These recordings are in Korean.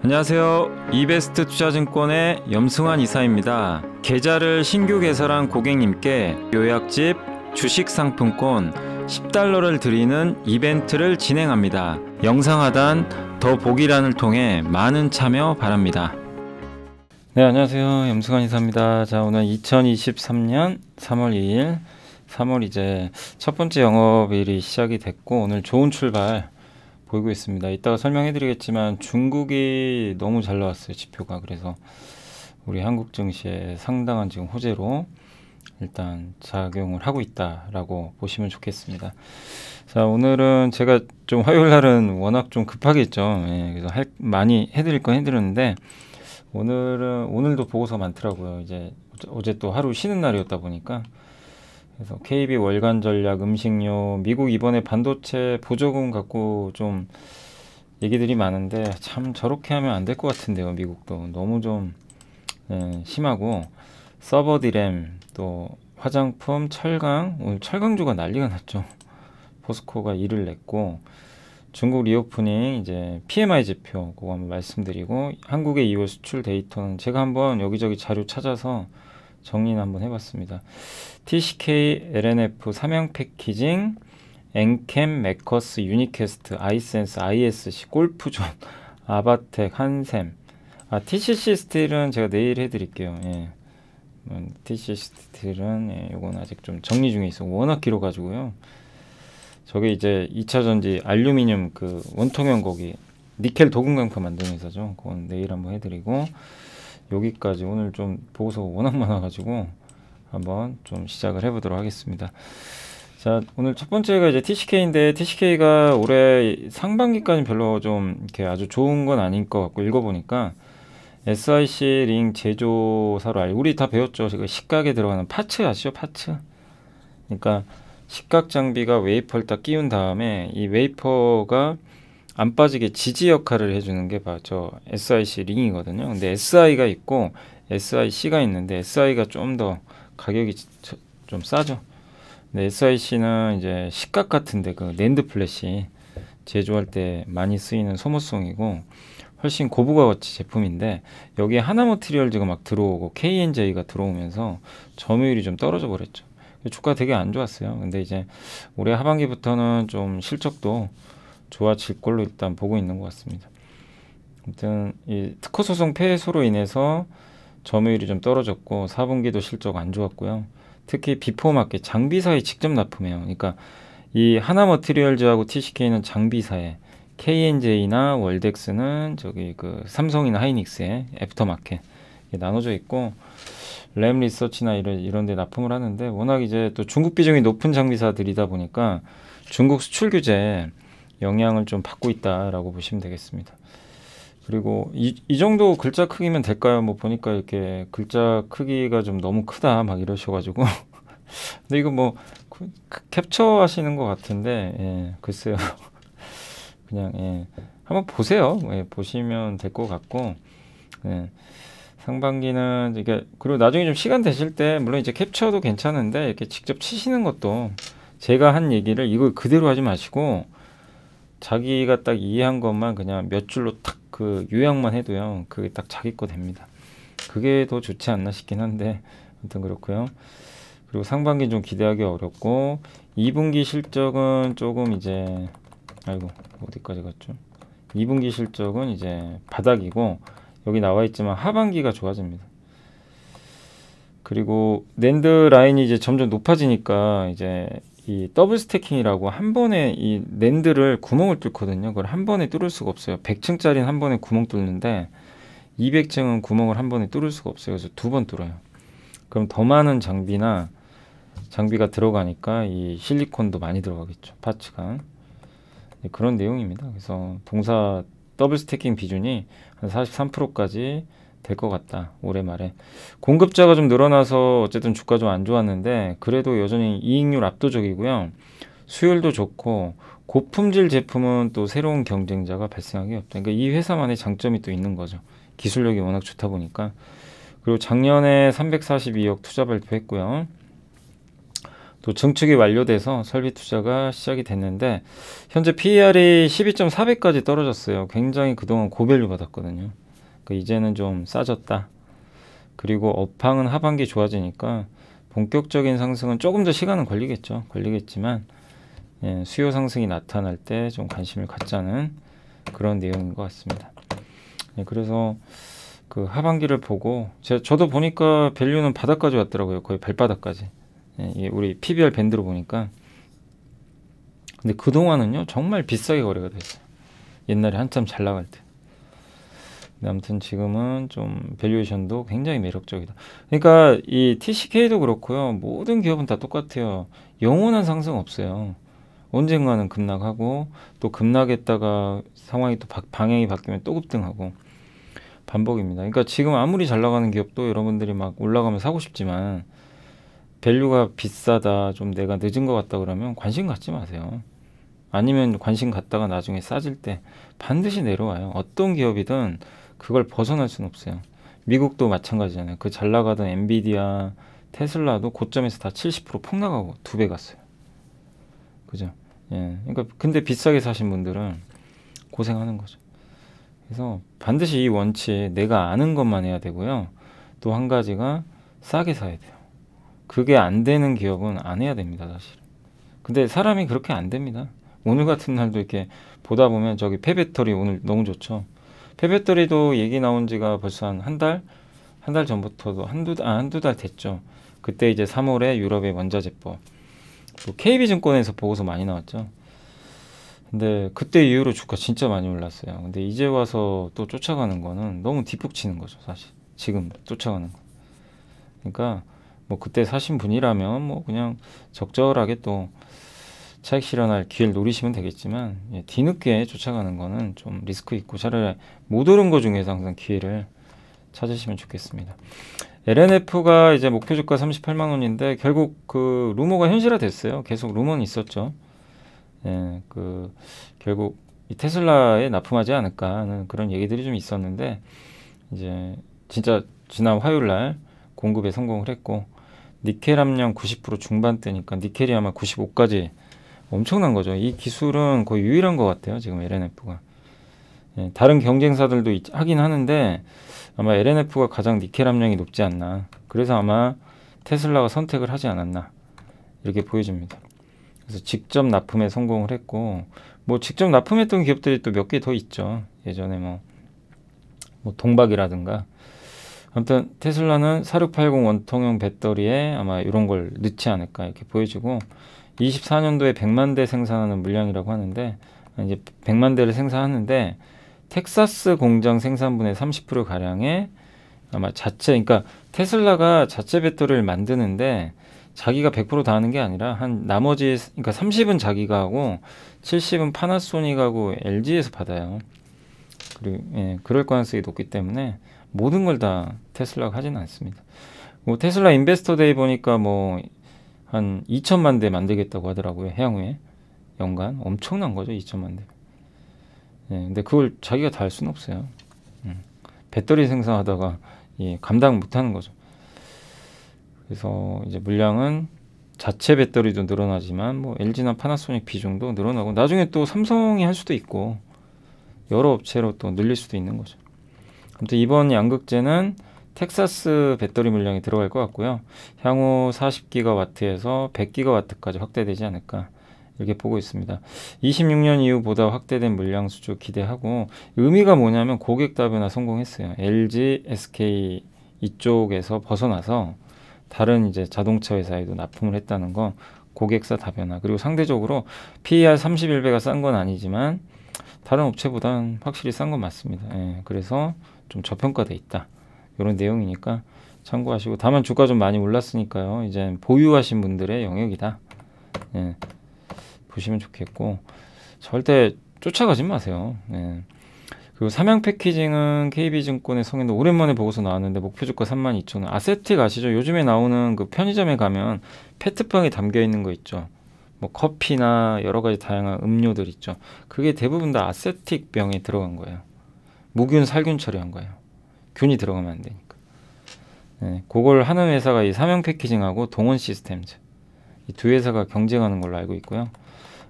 안녕하세요. 이베스트 투자증권의 염승환 이사입니다. 계좌를 신규 개설한 고객님께 요약집 주식 상품권 10달러를 드리는 이벤트를 진행합니다. 영상 하단 더 보기란을 통해 많은 참여 바랍니다. 네, 안녕하세요. 염승환 이사입니다. 자, 오늘 2023년 3월 2일 3월 이제 첫 번째 영업일이 시작이 됐고 오늘 좋은 출발 보이고 있습니다. 이따가 설명해 드리겠지만 중국이 너무 잘 나왔어요. 지표가. 그래서 우리 한국 증시에 상당한 지금 호재로 일단 작용을 하고 있다라고 보시면 좋겠습니다. 자, 오늘은 제가 좀 화요일 날은 워낙 좀 급하게 했죠. 예, 그래서 많이 해드릴 건 해드렸는데 오늘도 보고서 많더라고요. 이제 어제 또 하루 쉬는 날이었다 보니까 그래서 KB 월간 전략, 음식료, 미국 이번에 반도체 보조금 갖고 좀 얘기들이 많은데 참 저렇게 하면 안 될 것 같은데요. 미국도 너무 좀 심하고 서버 디램 또 화장품, 철강, 오늘 철강주가 난리가 났죠. 포스코가 1을 냈고 중국 리오프닝 이제 PMI 지표 그거 한번 말씀드리고 한국의 2월 수출 데이터는 제가 한번 여기저기 자료 찾아서 정리는 한번 해봤습니다. TCK, LNF, 삼양패키징, 엔캠, 메커스, 유니캐스트, 아이센스, ISC, 골프존, 아바텍, 한샘. TCC 스틸은 제가 내일 해드릴게요. 예. TCC 스틸은 요건 아직 좀 정리 중에 있어. 워낙 길어가지고요. 저게 이제 2차 전지 알루미늄 그 원통형 거기 니켈 도금강파 만드는 회사죠. 그건 내일 한번 해드리고. 여기까지 오늘 좀 보고서 워낙 많아가지고 한번 좀 시작을 해보도록 하겠습니다. 자, 오늘 첫 번째가 이제 TCK인데 TCK가 올해 상반기까지는 별로 좀 이렇게 아주 좋은 건 아닌 것 같고 읽어보니까 SIC 링 제조사로 우리 다 배웠죠. 제가 식각에 들어가는 파츠 아시죠? 파츠. 그러니까 식각 장비가 웨이퍼를 딱 끼운 다음에 이 웨이퍼가 안 빠지게 지지 역할을 해주는 게 바로 SIC 링이거든요. 근데 SI가 있고 SIC가 있는데 SI가 좀 더 가격이 좀 싸죠. 근데 SIC는 이제 식각 같은데 그 낸드 플래시 제조할 때 많이 쓰이는 소모성이고 훨씬 고부가 가치 제품인데 여기에 하나머티리얼즈가 막 들어오고 KNJ가 들어오면서 점유율이 좀 떨어져 버렸죠. 주가 되게 안 좋았어요. 근데 이제 올해 하반기부터는 좀 실적도 좋아질 걸로 일단 보고 있는 것 같습니다. 아무튼 이 특허 소송 패소로 인해서 점유율이 좀 떨어졌고 4분기도 실적 안 좋았고요. 특히 비포 마켓 장비사에 직접 납품해요. 그러니까 이 하나머티리얼즈하고 TCK는 장비사에 KNJ나 월덱스는 저기 그 삼성이나 하이닉스에 애프터마켓 나눠져 있고 램 리서치나 이런 데 납품을 하는데 워낙 이제 또 중국 비중이 높은 장비사들이다 보니까 중국 수출 규제 영향을 좀 받고 있다라고 보시면 되겠습니다. 그리고 이 정도 글자 크기면 될까요? 뭐 보니까 이렇게 글자 크기가 좀 너무 크다 막 이러셔가지고 근데 이거 뭐 캡처 하시는 것 같은데 글쎄요. 그냥 한번 보세요. 보시면 될 것 같고 상반기는 이게 그리고 나중에 좀 시간 되실 때 물론 이제 캡처도 괜찮은데 이렇게 직접 치시는 것도 제가 한 얘기를 이걸 그대로 하지 마시고 자기가 딱 이해한 것만 그냥 몇 줄로 탁 그 요약만 해도요. 그게 딱 자기 거 됩니다. 그게 더 좋지 않나 싶긴 한데 아무튼 그렇고요. 그리고 상반기 좀 기대하기 어렵고 2분기 실적은 조금 이제 어디까지 갔죠? 2분기 실적은 이제 바닥이고 여기 나와 있지만 하반기가 좋아집니다. 그리고 낸드 라인이 이제 점점 높아지니까 이제 이 더블 스태킹이라고 한 번에 이 낸드를 구멍을 뚫거든요. 그걸 한 번에 뚫을 수가 없어요. 100층짜리는 한 번에 구멍 뚫는데 200층은 구멍을 한 번에 뚫을 수가 없어요. 그래서 두 번 뚫어요. 그럼 더 많은 장비가 들어가니까 이 실리콘도 많이 들어가겠죠. 파츠가. 그런 내용입니다. 그래서 동사 더블 스태킹 비중이 한 43%까지 될 것 같다. 올해 말에. 공급자가 좀 늘어나서 어쨌든 주가 좀 안 좋았는데 그래도 여전히 이익률 압도적이고요. 수율도 좋고 고품질 제품은 또 새로운 경쟁자가 발생하기 없다. 그러니까 이 회사만의 장점이 또 있는 거죠. 기술력이 워낙 좋다 보니까. 그리고 작년에 342억 투자 발표했고요. 또 증축이 완료돼서 설비 투자가 시작이 됐는데 현재 PER이 12.4배까지 떨어졌어요. 굉장히 그동안 고밸류 받았거든요. 이제는 좀 싸졌다. 그리고 업황은 하반기 좋아지니까 본격적인 상승은 조금 더 시간은 걸리겠지만 예, 수요 상승이 나타날 때 좀 관심을 갖자는 그런 내용인 것 같습니다. 예, 그래서 그 하반기를 보고 저도 보니까 밸류는 바닥까지 왔더라고요. 거의 발바닥까지. 예, 우리 PBR 밴드로 보니까. 근데 그동안은요 정말 비싸게 거래가 됐어요. 옛날에 한참 잘 나갈 때. 아무튼 지금은 좀 밸류에이션도 굉장히 매력적이다. 그러니까 이 TCK도 그렇고요. 모든 기업은 다 똑같아요. 영원한 상승 없어요. 언젠가는 급락하고 또 급락했다가 상황이 또 방향이 바뀌면 또 급등하고 반복입니다. 그러니까 지금 아무리 잘 나가는 기업도 여러분들이 막 올라가면 사고 싶지만 밸류가 비싸다, 좀 내가 늦은 것 같다 그러면 관심 갖지 마세요. 아니면 관심 갖다가 나중에 싸질 때 반드시 내려와요. 어떤 기업이든 그걸 벗어날 수는 없어요. 미국도 마찬가지잖아요. 그 잘 나가던 엔비디아, 테슬라도 고점에서 다 70% 폭락하고 2배 갔어요. 그죠? 예. 그러니까 근데 비싸게 사신 분들은 고생하는 거죠. 그래서 반드시 이 원칙 내가 아는 것만 해야 되고요. 또 한 가지가 싸게 사야 돼요. 그게 안 되는 기업은 안 해야 됩니다, 사실. 근데 사람이 그렇게 안 됩니다. 오늘 같은 날도 이렇게 보다 보면 저기 폐배터리 오늘 너무 좋죠. 폐배터리도 얘기 나온 지가 벌써 한 달 전부터도 한두 달 됐죠. 그때 이제 3월에 유럽의 원자재법. 또 KB증권에서 보고서 많이 나왔죠. 근데 그때 이후로 주가 진짜 많이 올랐어요. 근데 이제 와서 또 쫓아가는 거는 너무 뒷북 치는 거죠, 사실. 지금 쫓아가는 거. 그러니까 뭐 그때 사신 분이라면 뭐 그냥 적절하게 또 차익 실현할 기회를 노리시면 되겠지만 예, 뒤늦게 쫓아가는 거는 좀 리스크 있고 차라리 못 오른 거 중에서 항상 기회를 찾으시면 좋겠습니다. LNF가 이제 목표 주가 38만 원인데 결국 그 루머가 현실화 됐어요. 계속 루머는 있었죠. 예, 그 결국 이 테슬라에 납품하지 않을까 하는 그런 얘기들이 좀 있었는데 이제 진짜 지난 화요일 날 공급에 성공을 했고 니켈 함량 90% 중반대니까 니켈이 아마 95까지 엄청난 거죠. 이 기술은 거의 유일한 것 같아요. 지금 LNF가. 예, 다른 경쟁사들도 하긴 하는데 아마 LNF가 가장 니켈 함량이 높지 않나. 그래서 아마 테슬라가 선택을 하지 않았나. 이렇게 보여집니다. 그래서 직접 납품에 성공을 했고 뭐 직접 납품했던 기업들이 또 몇 개 더 있죠. 예전에 뭐 동박이라든가 아무튼 테슬라는 4680 원통형 배터리에 아마 이런 걸 넣지 않을까 이렇게 보여지고 24년도에 100만 대 생산하는 물량이라고 하는데 이제 100만 대를 생산하는데 텍사스 공장 생산분의 30% 가량의 아마 그러니까 테슬라가 자체 배터리를 만드는데 자기가 100% 다 하는 게 아니라 한 나머지 그러니까 30은 자기가 하고 70은 파나소닉하고 LG에서 받아요. 그리고 예, 그럴 가능성이 높기 때문에 모든 걸 다 테슬라가 하지는 않습니다. 뭐 테슬라 인베스터 데이 보니까 뭐 한 2천만 대 만들겠다고 하더라고요. 향후에 연간 엄청난 거죠. 2천만 대. 예, 근데 그걸 자기가 다 할 수는 없어요. 배터리 생산하다가 예, 감당 못하는 거죠. 그래서 이제 물량은 자체 배터리도 늘어나지만 뭐 LG나 파나소닉 비중도 늘어나고 나중에 또 삼성이 할 수도 있고 여러 업체로 또 늘릴 수도 있는 거죠. 아무튼 이번 양극재는 텍사스 배터리 물량이 들어갈 것 같고요. 향후 40기가와트에서 100기가와트까지 확대되지 않을까 이렇게 보고 있습니다. 26년 이후보다 확대된 물량 수주 기대하고 의미가 뭐냐면 고객 다변화 성공했어요. LG, SK 이쪽에서 벗어나서 다른 이제 자동차 회사에도 납품을 했다는 거 고객사 다변화 그리고 상대적으로 PER 31배가 싼 건 아니지만 다른 업체보다는 확실히 싼 건 맞습니다. 예, 그래서 좀 저평가돼 있다. 이런 내용이니까 참고하시고 다만 주가 좀 많이 올랐으니까요. 이제 보유하신 분들의 영역이다. 예, 보시면 좋겠고 절대 쫓아가지 마세요. 예. 그리고 삼양 패키징은 KB증권의 성인도 오랜만에 보고서 나왔는데 목표 주가 32,000원. 아세틱 아시죠? 요즘에 나오는 그 편의점에 가면 페트병에 담겨 있는 거 있죠. 뭐 커피나 여러 가지 다양한 음료들 있죠. 그게 대부분 다 아세틱 병에 들어간 거예요. 무균 살균 처리한 거예요. 균이 들어가면 안 되니까. 네, 그걸 하는 회사가 이 삼양 패키징하고 동원 시스템즈 이 두 회사가 경쟁하는 걸로 알고 있고요.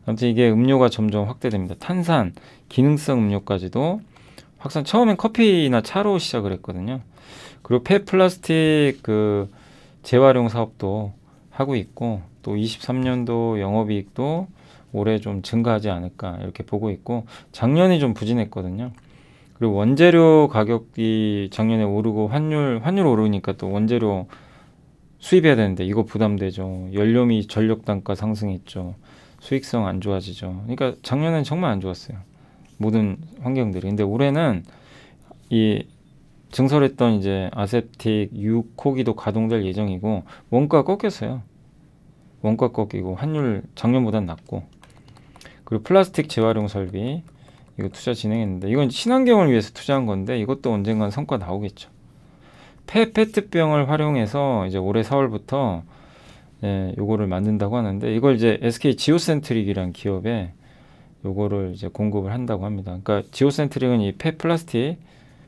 아무튼 이게 음료가 점점 확대됩니다. 탄산, 기능성 음료까지도 확산. 처음엔 커피나 차로 시작을 했거든요. 그리고 폐플라스틱 그 재활용 사업도 하고 있고, 또 23년도 영업이익도 올해 좀 증가하지 않을까 이렇게 보고 있고, 작년이 좀 부진했거든요. 그리고 원재료 가격이 작년에 오르고 환율 오르니까 또 원재료 수입해야 되는데 이거 부담되죠. 연료비 전력 단가 상승했죠. 수익성 안 좋아지죠. 그러니까 작년엔 정말 안 좋았어요. 모든 환경들이. 근데 올해는 이 증설했던 이제 아세틱 6호기도 가동될 예정이고, 원가 꺾였어요. 원가 꺾이고 환율 작년보단 낮고, 그리고 플라스틱 재활용 설비 이거 투자 진행했는데, 이건 친환경을 위해서 투자한 건데 이것도 언젠간 성과 나오겠죠. 페트병을 활용해서 이제 올해 4월부터 요거를 만든다고 하는데, 이걸 이제 SK 지오센트릭이라는 기업에 요거를 이제 공급을 한다고 합니다. 그러니까 지오센트릭은 이 플라스틱,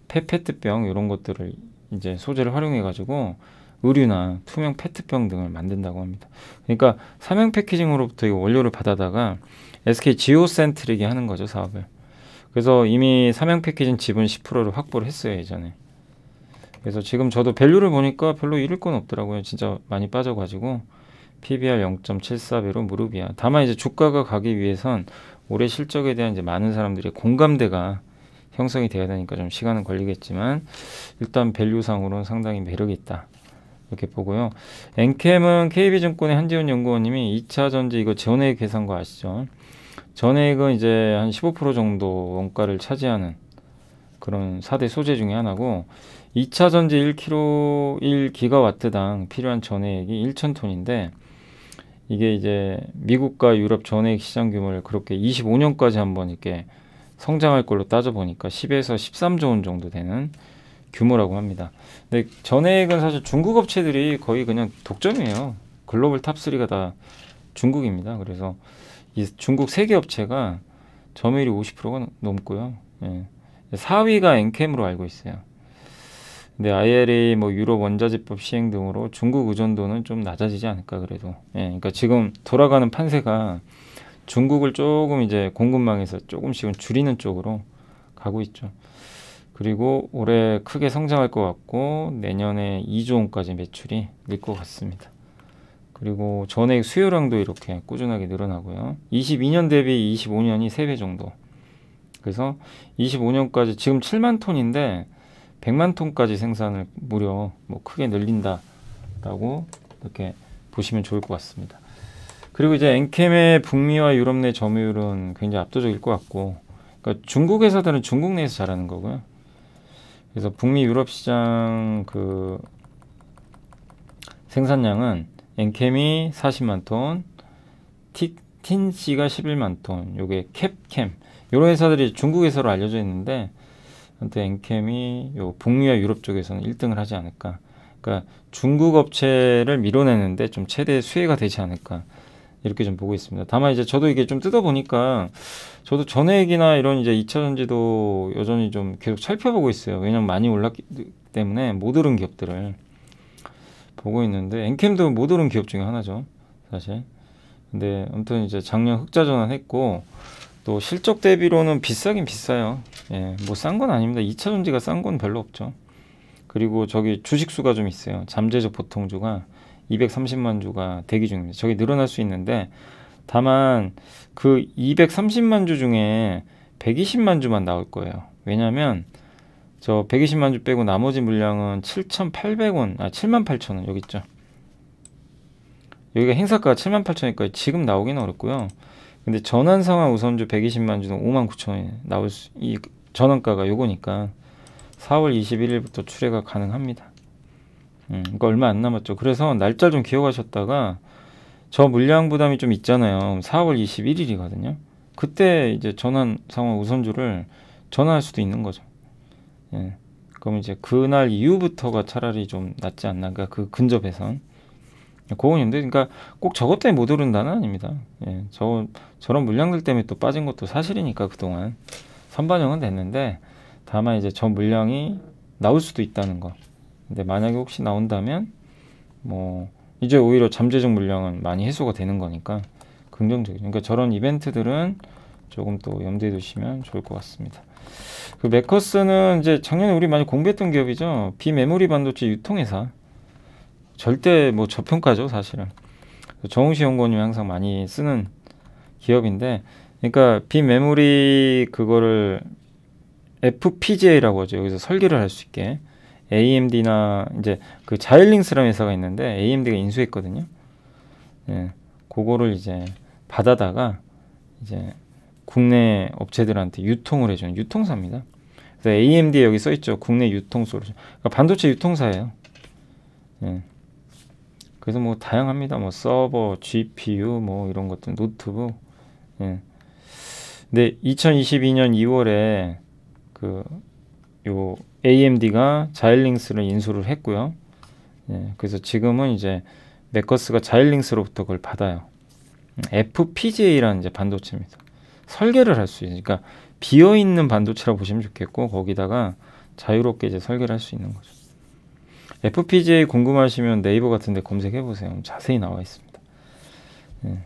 페트병 이런 것들을 이제 소재를 활용해 가지고 의류나 투명 페트병 등을 만든다고 합니다. 그러니까 삼양 패키징으로부터 이 원료를 받아다가 SK 지오센트릭이 하는 거죠, 사업을. 그래서 이미 삼양 패키징 지분 10%를 확보를 했어요, 예전에. 그래서 지금 저도 밸류를 보니까 별로 잃을 건 없더라고요. 진짜 많이 빠져가지고 PBR 0.74배로 무릎이야. 다만 이제 주가가 가기 위해선 올해 실적에 대한 이제 많은 사람들의 공감대가 형성이 돼야 되니까 좀 시간은 걸리겠지만, 일단 밸류상으로는 상당히 매력이 있다 이렇게 보고요. 엔캠은 KB증권의 한지훈 연구원님이 2차 전지 이거 전액 계산 거 아시죠? 전액은 이제 한 15% 정도 원가를 차지하는 그런 4대 소재 중에 하나고, 2차 전지 1기가와트당 필요한 전해액이 1,000톤인데, 이게 이제 미국과 유럽 전해액 시장 규모를 그렇게 25년까지 한번 이렇게 성장할 걸로 따져보니까 10에서 13조 원 정도 되는 규모라고 합니다. 근데 전해액은 사실 중국 업체들이 거의 그냥 독점이에요. 글로벌 탑3가 다 중국입니다. 그래서 이 중국 세계 업체가 점유율이 50%가 넘고요. 4위가 엔캠으로 알고 있어요. 근데 IRA, 뭐 유럽 원자재법 시행 등으로 중국 의존도는 좀 낮아지지 않을까 그래도. 그러니까 지금 돌아가는 판세가 중국을 조금 이제 공급망에서 조금씩은 줄이는 쪽으로 가고 있죠. 그리고 올해 크게 성장할 것 같고, 내년에 2조 원까지 매출이 늘 것 같습니다. 그리고 전액 수요량도 이렇게 꾸준하게 늘어나고요. 22년 대비 25년이 3배 정도. 그래서 25년까지 지금 7만 톤인데 100만 톤까지 생산을 무려 뭐 크게 늘린다라고 이렇게 보시면 좋을 것 같습니다. 그리고 이제 엔캠의 북미와 유럽 내 점유율은 굉장히 압도적일 것 같고, 그러니까 중국 회사들은 중국 내에서 잘하는 거고요. 그래서 북미 유럽 시장 그 생산량은 엔캠이 40만 톤, 틴씨가 11만 톤, 요게 캡캠 이런 회사들이 중국 회사로 알려져 있는데, 아무튼 엔캠이 요 북미와 유럽 쪽에서는 1등을 하지 않을까. 그러니까 중국 업체를 밀어내는데 좀 최대 수혜가 되지 않을까 이렇게 좀 보고 있습니다. 다만 이제 저도 이게 좀 뜯어보니까 저도 전액이나 이런 이제 2차 전지도 여전히 좀 계속 살펴보고 있어요. 왜냐면 많이 올랐기 때문에 못 오른 기업들을 보고 있는데, 엔캠도 못 오른 기업 중에 하나죠, 사실. 근데 아무튼 이제 작년 흑자 전환했고, 또 실적 대비로는 비싸긴 비싸요. 뭐 싼 건 아닙니다. 2차 전지가 싼 건 별로 없죠. 그리고 저기 주식수가 좀 있어요. 잠재적 보통주가 230만 주가 대기 중입니다. 저게 늘어날 수 있는데, 다만 그 230만 주 중에 120만 주만 나올 거예요. 왜냐면 저 120만 주 빼고 나머지 물량은 7,800원, 78,000원 여기 있죠. 여기가 행사가가 78,000원이니까 지금 나오기는 어렵고요. 근데 전환상환 우선주 120만 주는 59,000원에 나올 수, 이 전환가가 요거니까 4월 21일부터 출회가 가능합니다. 그러니까 얼마 안 남았죠. 그래서 날짜 좀 기억하셨다가, 저 물량 부담이 좀 있잖아요. 4월 21일이거든요. 그때 이제 전환상환 우선주를 전환할 수도 있는 거죠. 그럼 이제 그날 이후부터가 차라리 좀 낫지 않나. 그러니까 그 근접해선. 그건 있는데, 그러니까 꼭 저것 때문에 못 오른다는 아닙니다. 저런 물량들 때문에 또 빠진 것도 사실이니까 그동안 선반영은 됐는데, 다만 이제 저 물량이 나올 수도 있다는 거. 근데 만약에 혹시 나온다면 뭐 이제 오히려 잠재적 물량은 많이 해소가 되는 거니까 긍정적이죠. 그러니까 저런 이벤트들은 조금 또 염두에 두시면 좋을 것 같습니다. 그 매커스는 이제 작년에 우리 많이 공부했던 기업이죠. 비메모리 반도체 유통회사. 절대 뭐 저평가죠, 사실은. 정우시 연구원님이 항상 많이 쓰는 기업인데, 그러니까 비메모리 그거를 FPGA라고 하죠. 여기서 설계를 할 수 있게. AMD나 이제 그 자일링스라는 회사가 있는데 AMD가 인수했거든요. 예, 그거를 이제 받아다가 이제 국내 업체들한테 유통을 해주는 유통사입니다. 그래서 AMD에 여기 써있죠. 국내 유통 솔루션. 그러니까 반도체 유통사예요. 예. 그래서 뭐 다양합니다. 뭐 서버, GPU 뭐 이런 것들, 노트북. 예. 근데 2022년 2월에 그 요 AMD가 자일링스를 인수를 했고요. 예. 그래서 지금은 이제 매커스가 자일링스로부터 그걸 받아요. FPGA라는 이제 반도체입니다. 설계를 할 수 있으니까 그러니까 비어 있는 반도체라고 보시면 좋겠고 거기다가 자유롭게 이제 설계를 할 수 있는 거죠. FPGA 궁금하시면 네이버 같은 데 검색해 보세요. 자세히 나와 있습니다. 예.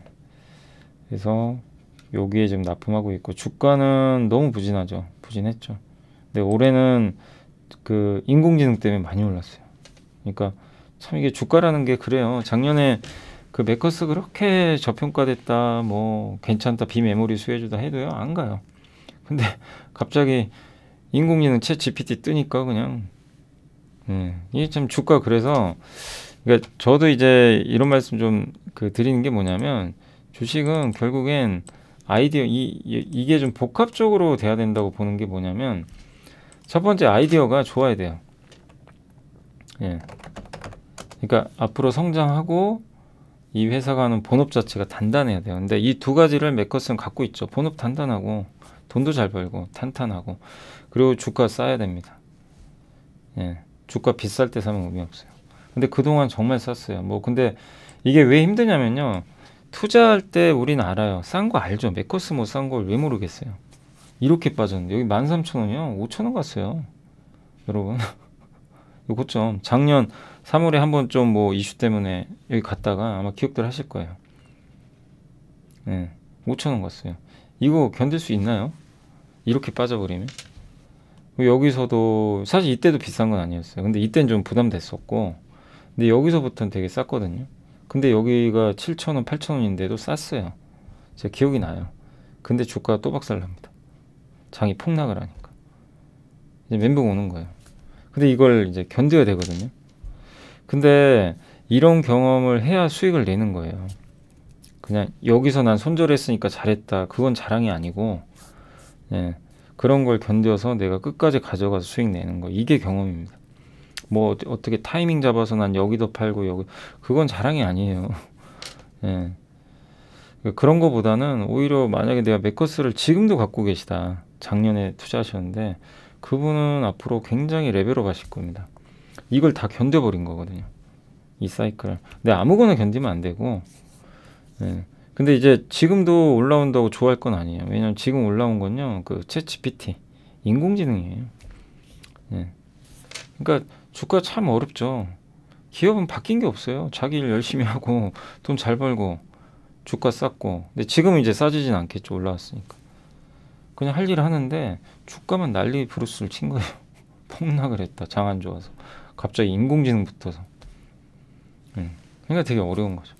그래서 여기에 지금 납품하고 있고 주가는 너무 부진하죠. 부진했죠. 근데 올해는 그 인공지능 때문에 많이 올랐어요. 그러니까 참 이게 주가라는 게 그래요. 작년에 그 매커스 그렇게 저평가됐다, 뭐 괜찮다, 비메모리 수혜주다 해도요 안 가요. 근데 갑자기 인공지능 챗 GPT 뜨니까 그냥 이게 참 주가 그래서 그러니까 저도 이제 이런 말씀 좀 그 드리는 게 뭐냐면 주식은 결국엔 아이디어 이게 좀 복합적으로 돼야 된다고 보는 게 뭐냐면 첫 번째 아이디어가 좋아야 돼요. 예. 그러니까 앞으로 성장하고 이 회사가 하는 본업 자체가 단단해야 돼요. 근데 이 두 가지를 매커스는 갖고 있죠. 본업 단단하고 돈도 잘 벌고 탄탄하고 그리고 주가 싸야 됩니다. 예. 주가 비쌀 때 사면 의미 없어요. 근데 그동안 정말 쌌어요. 뭐 근데 이게 왜 힘드냐면요. 투자할 때 우리는 알아요. 싼 거 알죠. 매커스 뭐 싼 걸 왜 모르겠어요. 이렇게 빠졌는데 여기 13,000원이요. 5,000원 갔어요. 여러분. 이 고점 작년 3월에 한번 좀 뭐 이슈 때문에 여기 갔다가 아마 기억들 하실 거예요. 네, 5,000원 갔어요. 이거 견딜 수 있나요? 이렇게 빠져버리면? 여기서도 사실 이때도 비싼 건 아니었어요. 근데 이때는 좀 부담됐었고 근데 여기서부터는 되게 쌌거든요. 근데 여기가 7,000원, 8,000원인데도 쌌어요. 제가 기억이 나요. 근데 주가가 또 박살납니다. 장이 폭락을 하니까 이제 멘붕 오는 거예요. 근데 이걸 이제 견뎌야 되거든요. 근데 이런 경험을 해야 수익을 내는 거예요. 그냥 여기서 난 손절했으니까 잘했다. 그건 자랑이 아니고 예, 그런 걸 견뎌서 내가 끝까지 가져가서 수익 내는 거. 이게 경험입니다. 뭐 어떻게 타이밍 잡아서 난 여기도 팔고 여기 그건 자랑이 아니에요. 예. 그런 거보다는 오히려 만약에 내가 매커스를 지금도 갖고 계시다. 작년에 투자하셨는데 그분은 앞으로 굉장히 레벨업 하실 겁니다. 이걸 다 견뎌버린 거거든요. 이 사이클을. 근데 아무거나 견디면 안 되고 예. 근데 이제 지금도 올라온다고 좋아할 건 아니에요. 왜냐면 지금 올라온 건요. 그 챗 GPT 인공지능이에요. 예. 그러니까 주가 참 어렵죠. 기업은 바뀐 게 없어요. 자기 일 열심히 하고 돈 잘 벌고 주가 쌌고 근데 지금은 이제 싸지진 않겠죠. 올라왔으니까. 그냥 할 일을 하는데 주가만 난리 브루스를 친 거예요. 폭락을 했다. 장 안 좋아서. 갑자기 인공지능 붙어서. 그러니까 되게 어려운 거죠.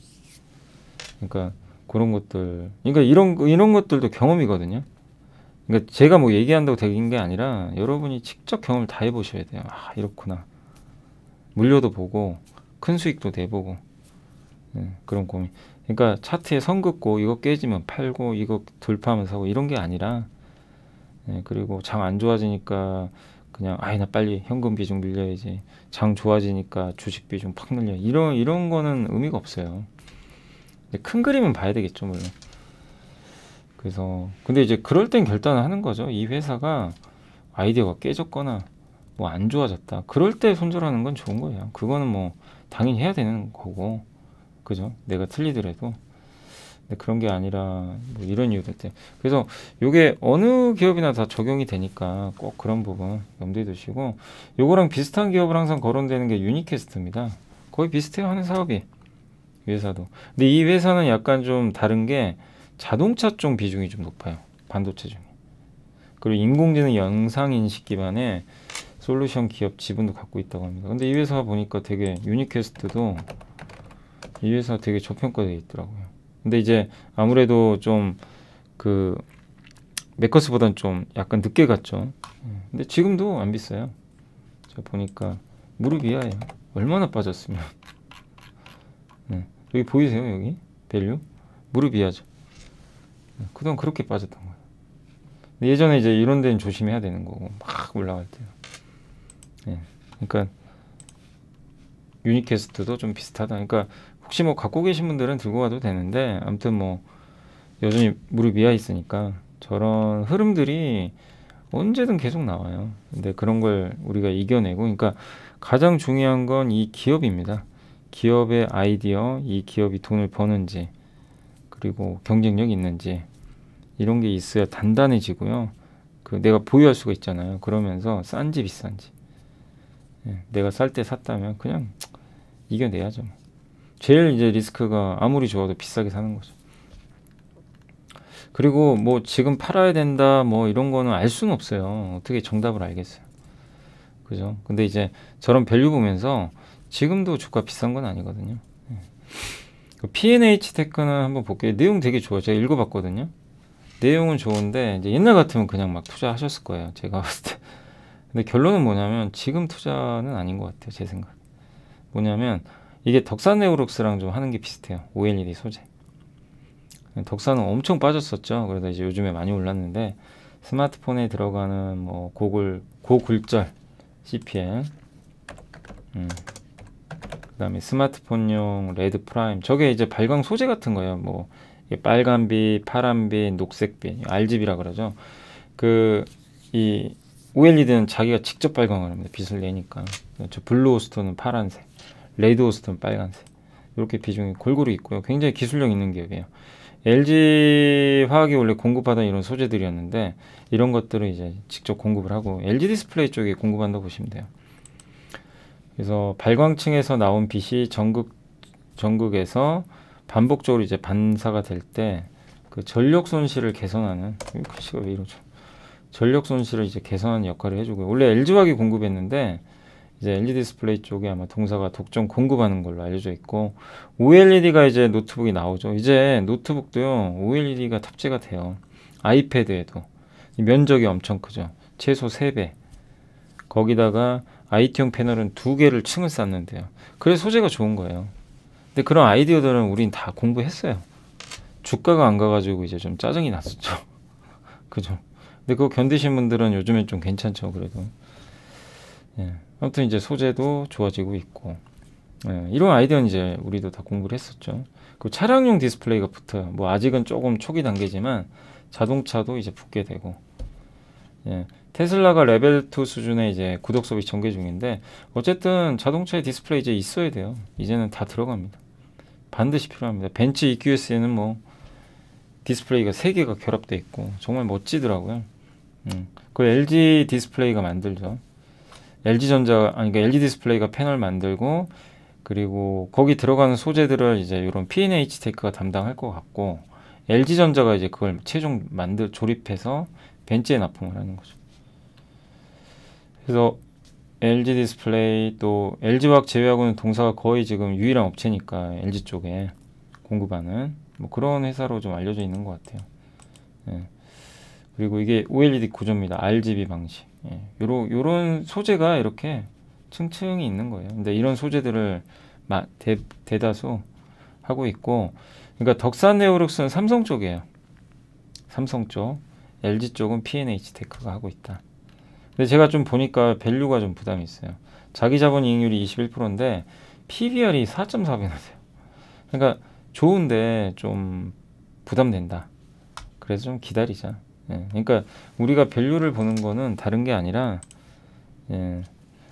그러니까 그런 것들. 그러니까 이런 것들도 경험이거든요. 그러니까 제가 뭐 얘기한다고 되는 게 아니라 여러분이 직접 경험을 다 해보셔야 돼요. 아 이렇구나. 물려도 보고 큰 수익도 내보고 그런 고민. 그러니까 차트에 선 긋고 이거 깨지면 팔고 이거 돌파하면 사고 이런 게 아니라 그리고 장 안 좋아지니까 그냥 아이 나 빨리 현금 비중 늘려야지. 장 좋아지니까 주식 비중 팍 늘려. 이런 거는 의미가 없어요. 근데 큰 그림은 봐야 되겠죠, 물론. 그래서 근데 이제 그럴 땐 결단을 하는 거죠. 이 회사가 아이디어가 깨졌거나 뭐 안 좋아졌다. 그럴 때 손절하는 건 좋은 거예요. 그거는 뭐 당연히 해야 되는 거고, 그죠? 내가 틀리더라도. 근데 그런 게 아니라 뭐 이런 이유들 때문에. 그래서 이게 어느 기업이나 다 적용이 되니까 꼭 그런 부분 염두에 두시고, 요거랑 비슷한 기업을 항상 거론되는 게 유니캐스트입니다. 거의 비슷해요, 하는 사업이. 이 회사도. 근데 이 회사는 약간 좀 다른 게 자동차 쪽 비중이 좀 높아요. 반도체 중에. 그리고 인공지능 영상인식 기반의 솔루션 기업 지분도 갖고 있다고 합니다. 근데 이 회사 보니까 되게 유니캐스트도 이 회사 되게 저평가되어 있더라고요. 근데 이제 아무래도 좀 그 메커스보단 좀 약간 늦게 갔죠. 근데 지금도 안 비싸요. 제가 보니까 무릎 이하예요. 얼마나 빠졌으면. 여기 보이세요? 여기 밸류 무릎 이하죠. 그동안 그렇게 빠졌던 거예요. 근데 예전에 이제 이런 데는 조심해야 되는 거고 막 올라갈 때요. 그러니까 유니캐스트도 좀 비슷하다. 그러니까 혹시 뭐 갖고 계신 분들은 들고 가도 되는데 아무튼 뭐 여전히 무릎 이하 있으니까 저런 흐름들이 언제든 계속 나와요. 근데 그런 걸 우리가 이겨내고, 그러니까 가장 중요한 건 이 기업입니다. 기업의 아이디어, 이 기업이 돈을 버는지, 그리고 경쟁력이 있는지, 이런 게 있어야 단단해지고요. 그 내가 보유할 수가 있잖아요. 그러면서 싼지 비싼지. 내가 쌀 때 샀다면 그냥 이겨내야죠. 제일 이제 리스크가 아무리 좋아도 비싸게 사는 거죠. 그리고 뭐 지금 팔아야 된다 뭐 이런 거는 알 수는 없어요. 어떻게 정답을 알겠어요. 그죠? 근데 이제 저런 밸류 보면서 지금도 주가 비싼 건 아니거든요. P&H 테크는 한번 볼게요. 내용 되게 좋아요. 제가 읽어봤거든요. 내용은 좋은데 이제 옛날 같으면 그냥 막 투자하셨을 거예요. 제가 봤을 때. 근데 결론은 뭐냐면 지금 투자는 아닌 것 같아요. 제 생각. 뭐냐면 이게 덕산네오룩스랑 좀 하는 게 비슷해요. OLED 소재. 덕산은 엄청 빠졌었죠. 그러다 이제 요즘에 많이 올랐는데 스마트폰에 들어가는 뭐 고굴절 CPL, 그다음에 스마트폰용 레드 프라임. 저게 이제 발광 소재 같은 거예요. 뭐 빨간빛, 파란빛, 녹색빛, RGB라 그러죠. 그 이 OLED는 자기가 직접 발광을 합니다. 빛을 내니까. 저 블루 호스톤은 파란색, 레드 호스톤은 빨간색. 이렇게 비중이 골고루 있고요. 굉장히 기술력 있는 기업이에요. LG 화학이 원래 공급하던 이런 소재들이었는데 이런 것들을 이제 직접 공급을 하고 LG 디스플레이 쪽에 공급한다고 보시면 돼요. 그래서 발광층에서 나온 빛이 전극에서 반복적으로 이제 반사가 될 때 그 전력 손실을 개선하는, 글씨가 왜 이러죠? 전력 손실을 이제 개선하는 역할을 해주고요. 원래 LG 화학이 공급했는데 이제 LG 디스플레이 쪽에 아마 동사가 독점 공급하는 걸로 알려져 있고, OLED가 이제 노트북이 나오죠. 이제 노트북도요 OLED가 탑재가 돼요. 아이패드에도 면적이 엄청 크죠. 최소 3배. 거기다가 IT용 패널은 2개를 층을 쌓는데요. 그래서 소재가 좋은 거예요. 근데 그런 아이디어들은 우린 다 공부했어요. 주가가 안 가가지고 이제 좀 짜증이 났었죠. 그죠? 근데 그거 견디신 분들은 요즘엔 좀 괜찮죠. 그래도. 아무튼 이제 소재도 좋아지고 있고, 이런 아이디어는 이제 우리도 다 공부를 했었죠. 그 차량용 디스플레이가 붙어요. 뭐 아직은 조금 초기 단계지만 자동차도 이제 붙게 되고, 테슬라가 레벨 2 수준의 이제 구독 서비스 전개 중인데 어쨌든 자동차에 디스플레이 이제 있어야 돼요. 이제는 다 들어갑니다. 반드시 필요합니다. 벤츠 EQS에는 뭐 디스플레이가 3개가 결합되어 있고 정말 멋지더라고요. 그 LG 디스플레이가 만들죠. 그러니까 LG 디스플레이가 패널 만들고, 그리고 거기 들어가는 소재들을 이제 이런 P&H 테크가 담당할 것 같고, LG전자가 이제 그걸 최종 조립해서 벤츠에 납품을 하는 거죠. 그래서 LG 디스플레이 또 LG화학 제외하고는 동사가 거의 지금 유일한 업체니까 LG 쪽에 공급하는 뭐 그런 회사로 좀 알려져 있는 것 같아요. 그리고 이게 OLED 구조입니다. RGB 방식. 요런 소재가 이렇게 층층이 있는 거예요. 근데 이런 소재들을 대다수 하고 있고, 그러니까 덕산네오룩스는 삼성 쪽이에요. 삼성 쪽. LG 쪽은 P&H 테크가 하고 있다. 근데 제가 좀 보니까 밸류가 좀 부담이 있어요. 자기 자본 이익률이 21%인데 PBR이 4.4배나 돼요. 그러니까 좋은데 좀 부담된다. 그래서 좀 기다리자. 그러니까 우리가 밸류를 보는 거는 다른 게 아니라,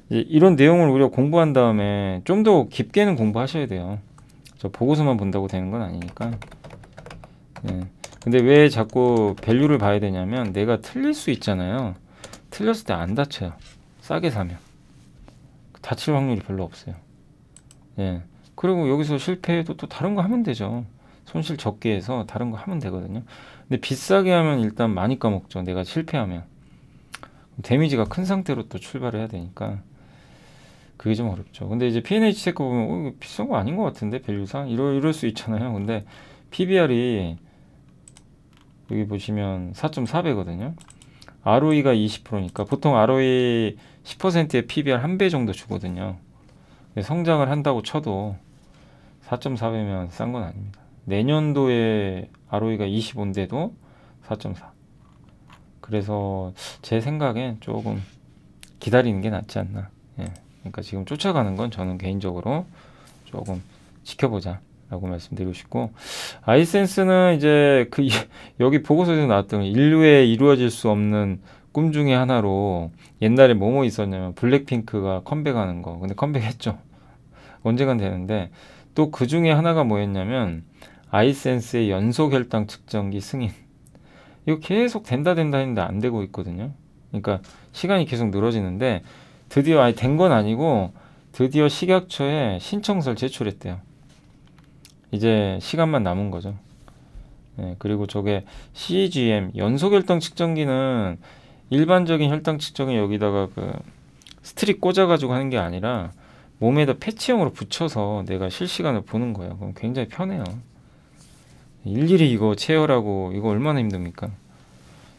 이런 내용을 우리가 공부한 다음에 좀 더 깊게는 공부하셔야 돼요. 저 보고서만 본다고 되는 건 아니니까. 근데 왜 자꾸 밸류를 봐야 되냐면 내가 틀릴 수 있잖아요. 틀렸을 때 안 다쳐요. 싸게 사면 다칠 확률이 별로 없어요. 그리고 여기서 실패해도 또 다른 거 하면 되죠. 손실 적게 해서 다른 거 하면 되거든요. 근데 비싸게 하면 일단 많이 까먹죠. 내가 실패하면. 데미지가 큰 상태로 또 출발을 해야 되니까 그게 좀 어렵죠. 근데 이제 P&H 체크 보면 이거 비싼 거 아닌 것 같은데 밸류상 이럴 수 있잖아요. 근데 PBR이 여기 보시면 4.4배거든요. ROE가 20%니까 보통 ROE 10%의 PBR 한 배 정도 주거든요. 성장을 한다고 쳐도 4.4배면 싼 건 아닙니다. 내년도에 ROE가 25인데도 4.4. 그래서 제 생각엔 조금 기다리는 게 낫지 않나. 예. 그러니까 지금 쫓아가는 건 저는 개인적으로 조금 지켜보자 라고 말씀드리고 싶고, 아이센스는 이제 여기 보고서에서 나왔던 인류에 이루어질 수 없는 꿈 중에 하나로 옛날에 뭐뭐 있었냐면 블랙핑크가 컴백하는 거. 근데 컴백했죠. 언젠간 되는데 또 그 중에 하나가 뭐였냐면 아이센스의 연속 혈당 측정기 승인. 이거 계속 된다 했는데 안 되고 있거든요. 그러니까 시간이 계속 늘어지는데 드디어 아니 된 건 아니고 드디어 식약처에 신청서를 제출했대요. 이제 시간만 남은 거죠. 네, 그리고 저게 CGM 연속 혈당 측정기는 일반적인 혈당 측정기 여기다가 그 스트립 꽂아가지고 하는 게 아니라 몸에다 패치형으로 붙여서 내가 실시간을 보는 거예요. 그럼 굉장히 편해요. 일일이 이거 체열하고 이거 얼마나 힘듭니까?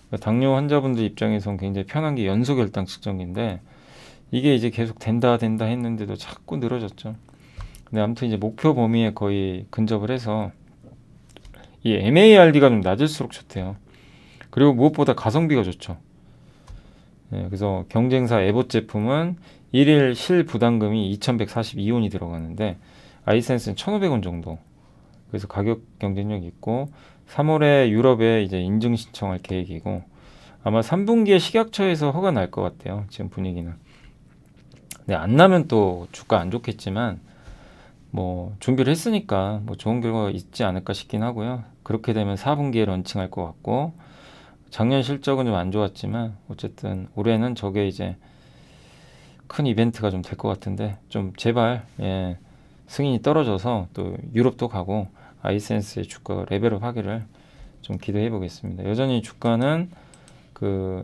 그러니까 당뇨 환자분들 입장에서는 굉장히 편한 게 연속 혈당 측정기인데 이게 이제 계속 된다 했는데도 자꾸 늘어졌죠. 근데 아무튼 이제 목표 범위에 거의 근접을 해서 이 MARD가 좀 낮을수록 좋대요. 그리고 무엇보다 가성비가 좋죠. 네, 그래서 경쟁사 에봇 제품은 1일 실 부담금이 2142원이 들어가는데 아이센스는 1,500원 정도. 그래서 가격 경쟁력이 있고 3월에 유럽에 이제 인증 신청할 계획이고 아마 3분기에 식약처에서 허가 날 것 같아요. 지금 분위기는. 근데 안 나면 또 주가 안 좋겠지만 뭐 준비를 했으니까 뭐 좋은 결과가 있지 않을까 싶긴 하고요. 그렇게 되면 4분기에 런칭할 것 같고 작년 실적은 좀 안 좋았지만 어쨌든 올해는 저게 이제 큰 이벤트가 좀 될 것 같은데 좀 제발 승인이 떨어져서 또 유럽도 가고 아이센스의 주가가 레벨업 하기를 좀 기대해 보겠습니다. 여전히 주가는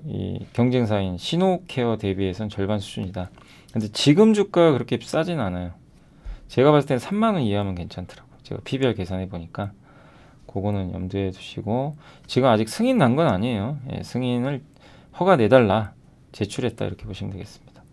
이 경쟁사인 시노케어 대비해서는 절반 수준이다. 근데 지금 주가가 그렇게 싸진 않아요. 제가 봤을 때는 3만원 이하면 괜찮더라고요. 제가 PBR 계산해 보니까 그거는 염두에 두시고 지금 아직 승인 난 건 아니에요. 승인을 허가 내달라 제출했다 이렇게 보시면 되겠습니다.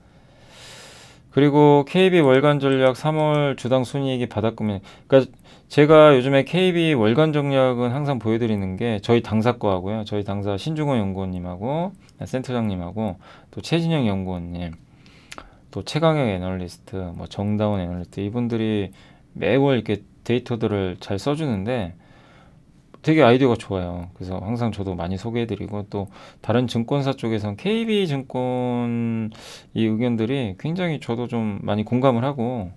그리고 KB 월간 전략 3월 주당 순이익이 바닥금에 그러니까 제가 요즘에 KB 월간 전략은 항상 보여드리는 게 저희 당사 거 하고요. 저희 당사 신중호 연구원님하고 센터장님하고 또 최진영 연구원님 또 최강혁 애널리스트 뭐 정다운 애널리스트 이분들이 매월 이렇게 데이터들을 잘 써주는데 되게 아이디어가 좋아요. 그래서 항상 저도 많이 소개해드리고 또 다른 증권사 쪽에선 KB증권 이 의견들이 굉장히 저도 좀 많이 공감을 하고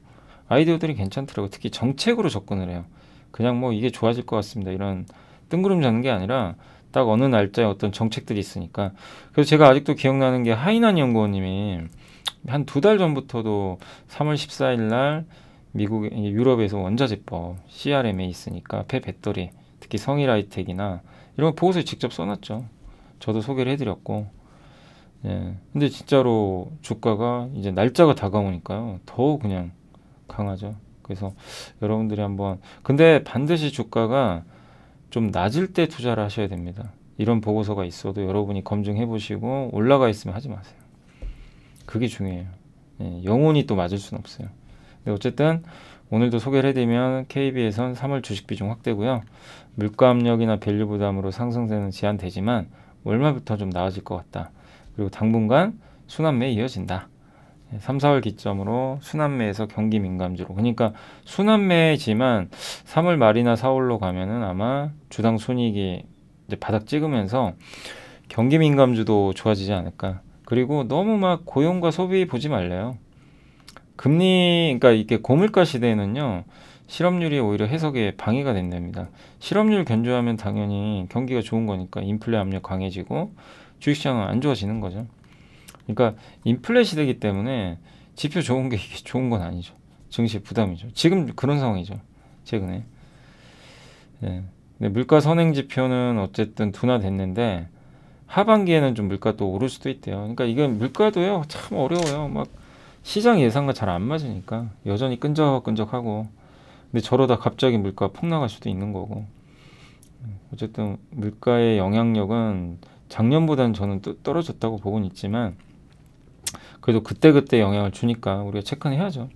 아이디어들이 괜찮더라고요. 특히 정책으로 접근을 해요. 그냥 뭐 이게 좋아질 것 같습니다. 이런 뜬구름 잡는 게 아니라 딱 어느 날짜에 어떤 정책들이 있으니까. 그래서 제가 아직도 기억나는 게 하이난 연구원님이 한 2달 전부터도 3월 14일 날 미국 유럽에서 원자재법 CRM에 있으니까 폐배터리 특히 성일하이텍이나 이런 거 보고서에 직접 써놨죠. 저도 소개를 해드렸고 근데 진짜로 주가가 이제 날짜가 다가오니까요 더 그냥 강하죠. 그래서 여러분들이 한번 근데 반드시 주가가 좀 낮을 때 투자를 하셔야 됩니다. 이런 보고서가 있어도 여러분이 검증해 보시고 올라가 있으면 하지 마세요. 그게 중요해요. 영원히 또 맞을 수는 없어요. 근데 어쨌든 오늘도 소개를 해드리면 KB에선 3월 주식 비중 확대고요. 물가 압력이나 밸류 부담으로 상승세는 제한되지만 월말부터 좀 나아질 것 같다. 그리고 당분간 순환매에 이어진다. 3, 4월 기점으로 순환매에서 경기 민감주로. 그러니까 순환매지만 3월 말이나 4월로 가면은 아마 주당 순이익이 이제 바닥 찍으면서 경기 민감주도 좋아지지 않을까. 그리고 너무 막 고용과 소비 보지 말래요. 금리, 그러니까 이게 고물가 시대에는요, 실업률이 오히려 해석에 방해가 된답니다. 실업률 견조하면 당연히 경기가 좋은 거니까 인플레 압력 강해지고 주식시장은 안 좋아지는 거죠. 그러니까 인플레 시대이기 때문에 지표 좋은 게 이게 좋은 건 아니죠. 증시 부담이죠. 지금 그런 상황이죠. 최근에. 예. 근데 물가 선행 지표는 어쨌든 둔화됐는데 하반기에는 좀 물가 또 오를 수도 있대요. 그러니까 이건 물가도요 참 어려워요. 막 시장 예상과 잘 안 맞으니까 여전히 끈적끈적하고. 근데 저러다 갑자기 물가 폭락할 수도 있는 거고. 어쨌든 물가의 영향력은 작년보다는 저는 떨어졌다고 보고는 있지만 그래도 그때그때 영향을 주니까 우리가 체크는 해야죠.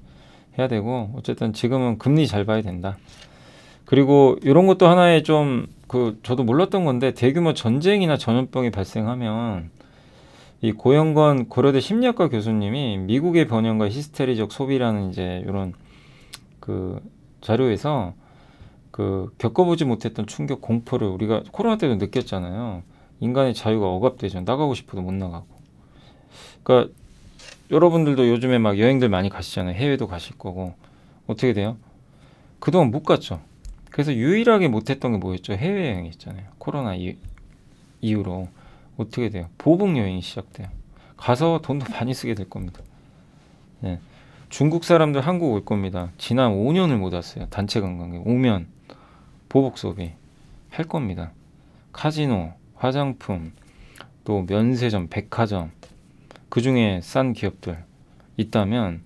해야 되고 어쨌든 지금은 금리 잘 봐야 된다. 그리고 이런 것도 하나의 좀 저도 몰랐던 건데 대규모 전쟁이나 전염병이 발생하면 이 고영건 고려대 심리학과 교수님이 미국의 변형과 히스테리적 소비라는 이제 이런 그 자료에서 겪어보지 못했던 충격 공포를 우리가 코로나 때도 느꼈잖아요. 인간의 자유가 억압되죠. 나가고 싶어도 못 나가고. 그러니까 여러분들도 요즘에 막 여행들 많이 가시잖아요. 해외도 가실 거고. 어떻게 돼요? 그동안 못 갔죠. 그래서 유일하게 못했던 게 뭐였죠? 해외여행이 있잖아요. 코로나 이후로. 어떻게 돼요? 보복 여행이 시작돼요. 가서 돈도 많이 쓰게 될 겁니다. 네. 중국 사람들 한국 올 겁니다. 지난 5년을 못 왔어요. 단체 관광객. 오면 보복 소비 할 겁니다. 카지노, 화장품, 또 면세점, 백화점, 그 중에 싼 기업들 있다면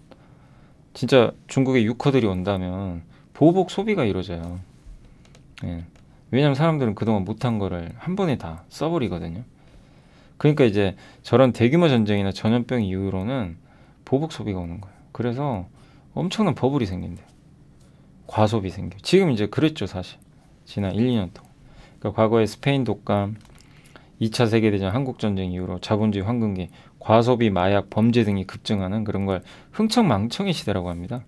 진짜 중국의 유커들이 온다면 보복 소비가 이루어져요. 예. 왜냐면 사람들은 그동안 못한 거를 한 번에 다 써버리거든요. 그러니까 이제 저런 대규모 전쟁이나 전염병 이후로는 보복 소비가 오는 거예요. 그래서 엄청난 버블이 생긴대요. 과소비 생겨. 지금 이제 그랬죠, 사실. 지난 1, 2년 동안. 그러니까 과거에 스페인 독감, 2차 세계대전, 한국전쟁 이후로 자본주의 황금기, 과소비, 마약, 범죄 등이 급증하는 그런 걸 흥청망청의 시대라고 합니다.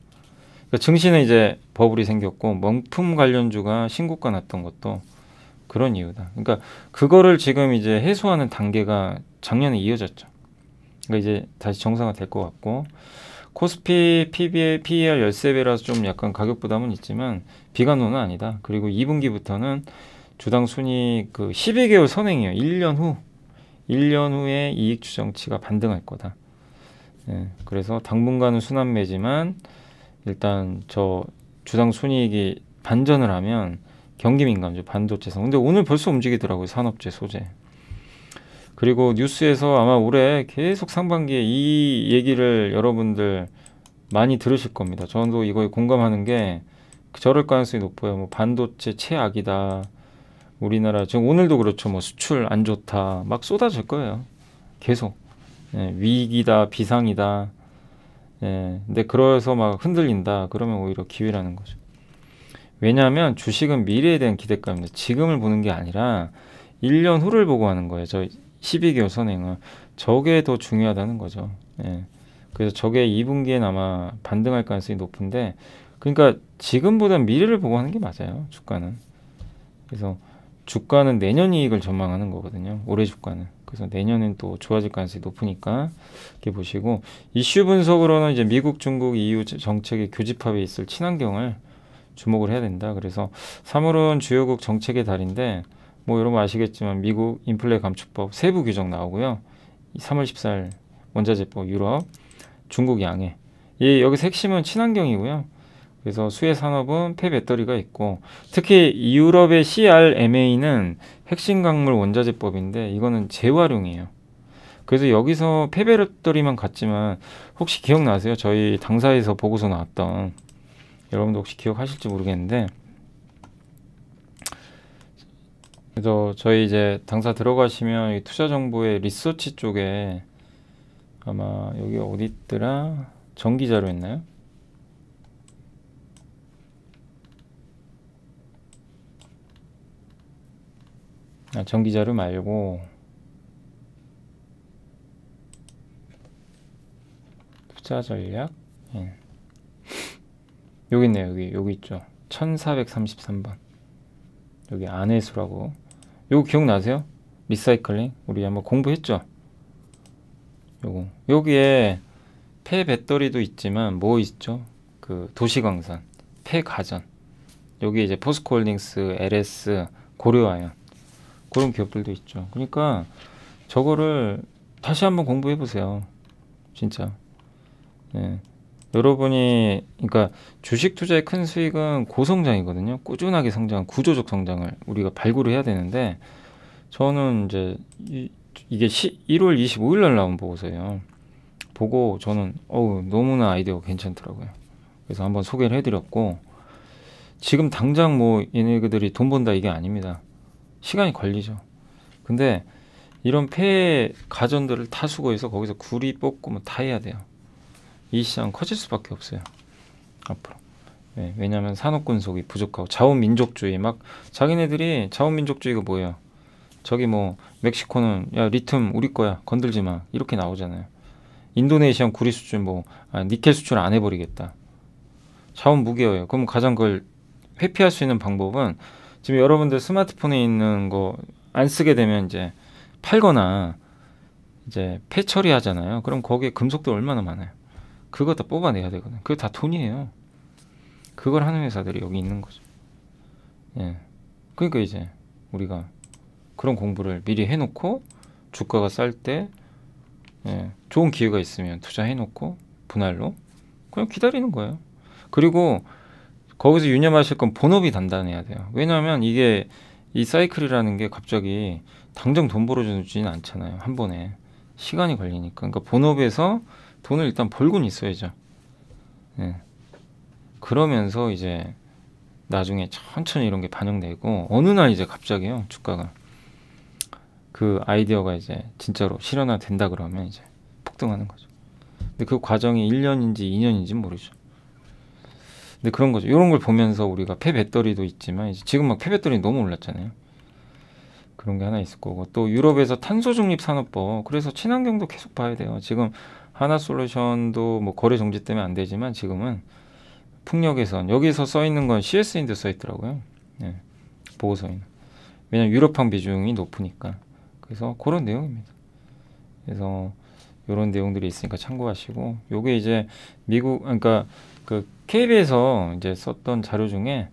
그러니까 증시는 이제 버블이 생겼고 명품 관련주가 신고가 났던 것도 그런 이유다. 그러니까 그거를 지금 이제 해소하는 단계가 작년에 이어졌죠. 그러니까 이제 다시 정상화 될 것 같고 코스피 PER 13배라서 좀 약간 가격 부담은 있지만 비관론은 아니다. 그리고 2분기부터는 주당 순이익 12개월 선행이에요. 1년 후에 이익 추정치가 반등할 거다. 예, 그래서 당분간은 순환매지만 일단 저 주당 순이익이 반전을 하면 경기 민감주, 반도체성. 근데 오늘 벌써 움직이더라고요. 산업재, 소재. 그리고 뉴스에서 아마 올해 계속 상반기에 이 얘기를 여러분들 많이 들으실 겁니다. 저도 이거에 공감하는 게 저럴 가능성이 높아요. 뭐 반도체 최악이다. 우리나라 지금 오늘도 그렇죠. 뭐 수출 안 좋다. 막 쏟아질 거예요. 계속. 예, 위기다, 비상이다. 예, 근데 그래서 막 흔들린다. 그러면 오히려 기회라는 거죠. 왜냐하면 주식은 미래에 대한 기대감입니다. 지금을 보는 게 아니라 1년 후를 보고 하는 거예요. 저 12개월 선행은. 저게 더 중요하다는 거죠. 예. 그래서 저게 2분기엔 아마 반등할 가능성이 높은데 그러니까 지금보다 미래를 보고 하는 게 맞아요. 주가는. 그래서 주가는 내년 이익을 전망하는 거거든요. 올해 주가는. 그래서 내년엔 또 좋아질 가능성이 높으니까 이렇게 보시고 이슈 분석으로는 이제 미국, 중국, EU 정책의 교집합에 있을 친환경을 주목을 해야 된다. 그래서 3월은 주요국 정책의 달인데 뭐 여러분 아시겠지만 미국 인플레 감축법 세부 규정 나오고요. 3월 14일 원자재법 유럽, 중국 양해. 여기서 핵심은 친환경이고요. 그래서 수혜 산업은 폐배터리가 있고 특히 유럽의 CRMA는 핵심 광물 원자재법인데 이거는 재활용이에요. 그래서 여기서 폐배터리만 갔지만 혹시 기억나세요? 저희 당사에서 보고서 나왔던 여러분도 혹시 기억하실지 모르겠는데 그래서 저희 이제 당사 들어가시면 이 투자정보의 리서치 쪽에 아마 여기 어디 있더라? 정기자료였나요? 정기자료 말고 투자전략 예. 여기 있네요. 여기 있죠. 1433번 여기 안혜수라고. 요거 기억나세요? 리사이클링 우리 한번 공부했죠. 요거 여기에 폐배터리도 있지만 뭐 있죠? 그 도시광산, 폐가전 여기 이제 포스코홀딩스, LS, 고려아연 그런 기업들도 있죠. 그러니까 저거를 다시 한번 공부해 보세요. 진짜. 예. 여러분이 그러니까 주식 투자의 큰 수익은 고성장이거든요. 꾸준하게 성장, 구조적 성장을 우리가 발굴을 해야 되는데 저는 이제 이게 1월 25일 날 나온 보고서예요. 보고 저는 너무나 아이디어가 괜찮더라고요. 그래서 한번 소개를 해드렸고 지금 당장 뭐 얘네들이 돈 번다 이게 아닙니다. 시간이 걸리죠. 근데 이런 폐해 가전들을 다 수거해서 거기서 구리 뽑고 뭐 다 해야 돼요. 이 시장 커질 수밖에 없어요. 앞으로. 네, 왜냐하면 산업군속이 부족하고 자원민족주의 막 자기네들이 자원민족주의가 뭐예요? 저기 뭐 멕시코는 야 리튬 우리 거야 건들지 마 이렇게 나오잖아요. 인도네시아는 구리 수출 니켈 수출 안 해버리겠다. 자원 무기여요. 그럼 가장 그걸 회피할 수 있는 방법은 지금 여러분들 스마트폰에 있는 거 안 쓰게 되면 이제 팔거나 이제 폐처리 하잖아요. 그럼 거기에 금속도 얼마나 많아요. 그거 다 뽑아내야 되거든요. 그거 다 돈이에요. 그걸 하는 회사들이 여기 있는 거죠. 예. 그러니까 이제 우리가 그런 공부를 미리 해놓고 주가가 쌀 때 좋은 기회가 있으면 투자해놓고 분할로 그냥 기다리는 거예요. 그리고 거기서 유념하실 건 본업이 단단해야 돼요. 왜냐하면 이게 이 사이클이라는 게 갑자기 당장 돈 벌어주지는 않잖아요. 한 번에 시간이 걸리니까. 그러니까 본업에서 돈을 일단 벌고는 있어야죠. 예. 그러면서 이제 나중에 천천히 이런 게 반영되고 어느 날 이제 갑자기요 주가가 그 아이디어가 이제 진짜로 실현화 된다 그러면 이제 폭등하는 거죠. 근데 그 과정이 1년인지 2년인지 모르죠. 근데 그런 거죠. 이런 걸 보면서 우리가 폐배터리도 있지만 이제 지금 막 폐배터리 너무 올랐잖아요. 그런 게 하나 있을 거고 또 유럽에서 탄소중립산업법 그래서 친환경도 계속 봐야 돼요. 지금 하나솔루션도 뭐 거래 정지 때문에 안 되지만 지금은 풍력에선 여기서 써 있는 건 CS인데 써 있더라고요. 네, 보고서에는. 왜냐면 유럽판 비중이 높으니까. 그래서 그런 내용입니다. 그래서 이런 내용들이 있으니까 참고하시고 요게 이제 미국 그러니까 그 KB에서 이제 썼던 자료 중에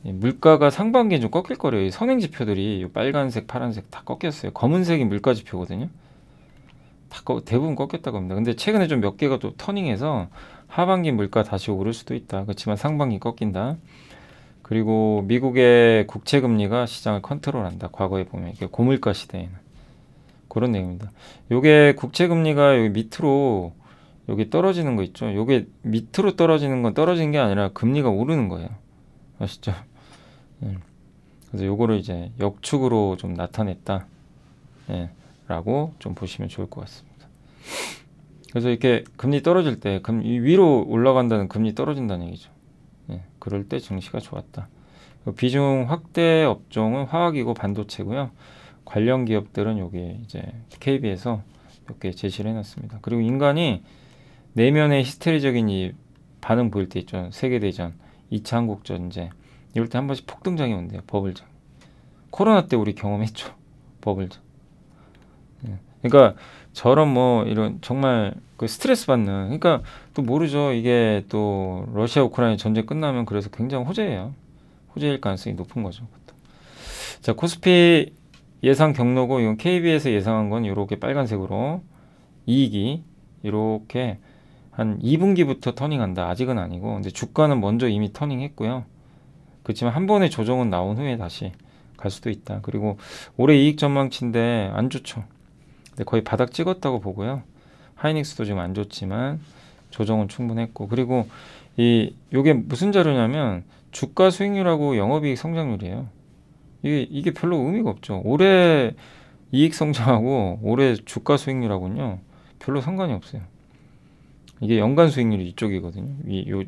물가가 상반기에 좀 꺾일 거래요. 선행 지표들이 빨간색, 파란색 다 꺾였어요. 검은색이 물가 지표거든요. 다 대부분 꺾였다고 합니다. 근데 최근에 좀 몇 개가 또 터닝해서 하반기 물가 다시 오를 수도 있다. 그렇지만 상반기 꺾인다. 그리고 미국의 국채 금리가 시장을 컨트롤한다. 과거에 보면 이게 고물가 시대에는 그런 내용입니다. 요게 국채 금리가 여기 밑으로 여기 떨어지는 거 있죠. 요게 밑으로 떨어지는 건 떨어지는 게 아니라 금리가 오르는 거예요. 아시죠? 그래서 요거를 이제 역축으로 좀 나타냈다. 라고 좀 보시면 좋을 것 같습니다. 그래서 이렇게 금리 떨어질 때 위로 올라간다는 금리 떨어진다는 얘기죠. 그럴 때 증시가 좋았다. 비중 확대 업종은 화학이고 반도체고요. 관련 기업들은 여기 이제 KB에서 몇 개 제시를 해놨습니다. 그리고 인간이 내면의 히스테리적인 이 반응 보일 때 있죠. 세계대전, 2차 한국전쟁 이럴 때 한 번씩 폭등장이 온대요. 버블장. 코로나 때 우리 경험했죠. 버블장. 그러니까 저런 뭐 이런 정말 그 스트레스 받는 그러니까 또 모르죠. 이게 또 러시아 우크라이나 전쟁 끝나면 그래서 굉장히 호재예요. 호재일 가능성이 높은 거죠. 자 코스피 예상 경로고 이건 KB에서 예상한 건 이렇게 빨간색으로 이익이 이렇게 한 2분기부터 터닝한다. 아직은 아니고 근데 주가는 먼저 이미 터닝했고요. 그렇지만 한 번의 조정은 나온 후에 다시 갈 수도 있다. 그리고 올해 이익 전망치인데 안 좋죠. 근데 거의 바닥 찍었다고 보고요. 하이닉스도 지금 안 좋지만 조정은 충분했고 그리고 요게 무슨 자료냐면 주가 수익률하고 영업이익 성장률이에요. 이게 별로 의미가 없죠. 올해 이익 성장하고 올해 주가 수익률하고는요 별로 상관이 없어요. 이게 연간 수익률이 이쪽이거든요.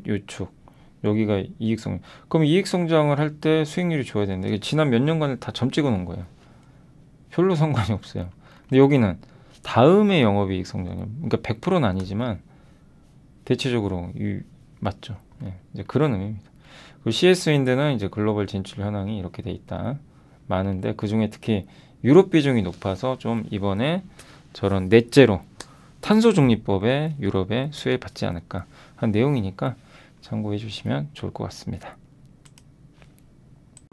요축 여기가 이익 성장. 그럼 이익 성장을 할 때 수익률이 좋아야 되는데 이게 지난 몇 년간을 다 점 찍어 놓은 거예요. 별로 상관이 없어요. 근데 여기는 다음에 영업이익 성장률, 그러니까 100%는 아니지만 대체적으로 맞죠. 이제 그런 의미입니다. 그리고 CS윈드는 이제 글로벌 진출 현황이 이렇게 돼 있다. 많은데 그 중에 특히 유럽 비중이 높아서 좀 이번에 저런 넷제로 탄소중립법에 유럽에 수혜받지 않을까 한 내용이니까 참고해 주시면 좋을 것 같습니다.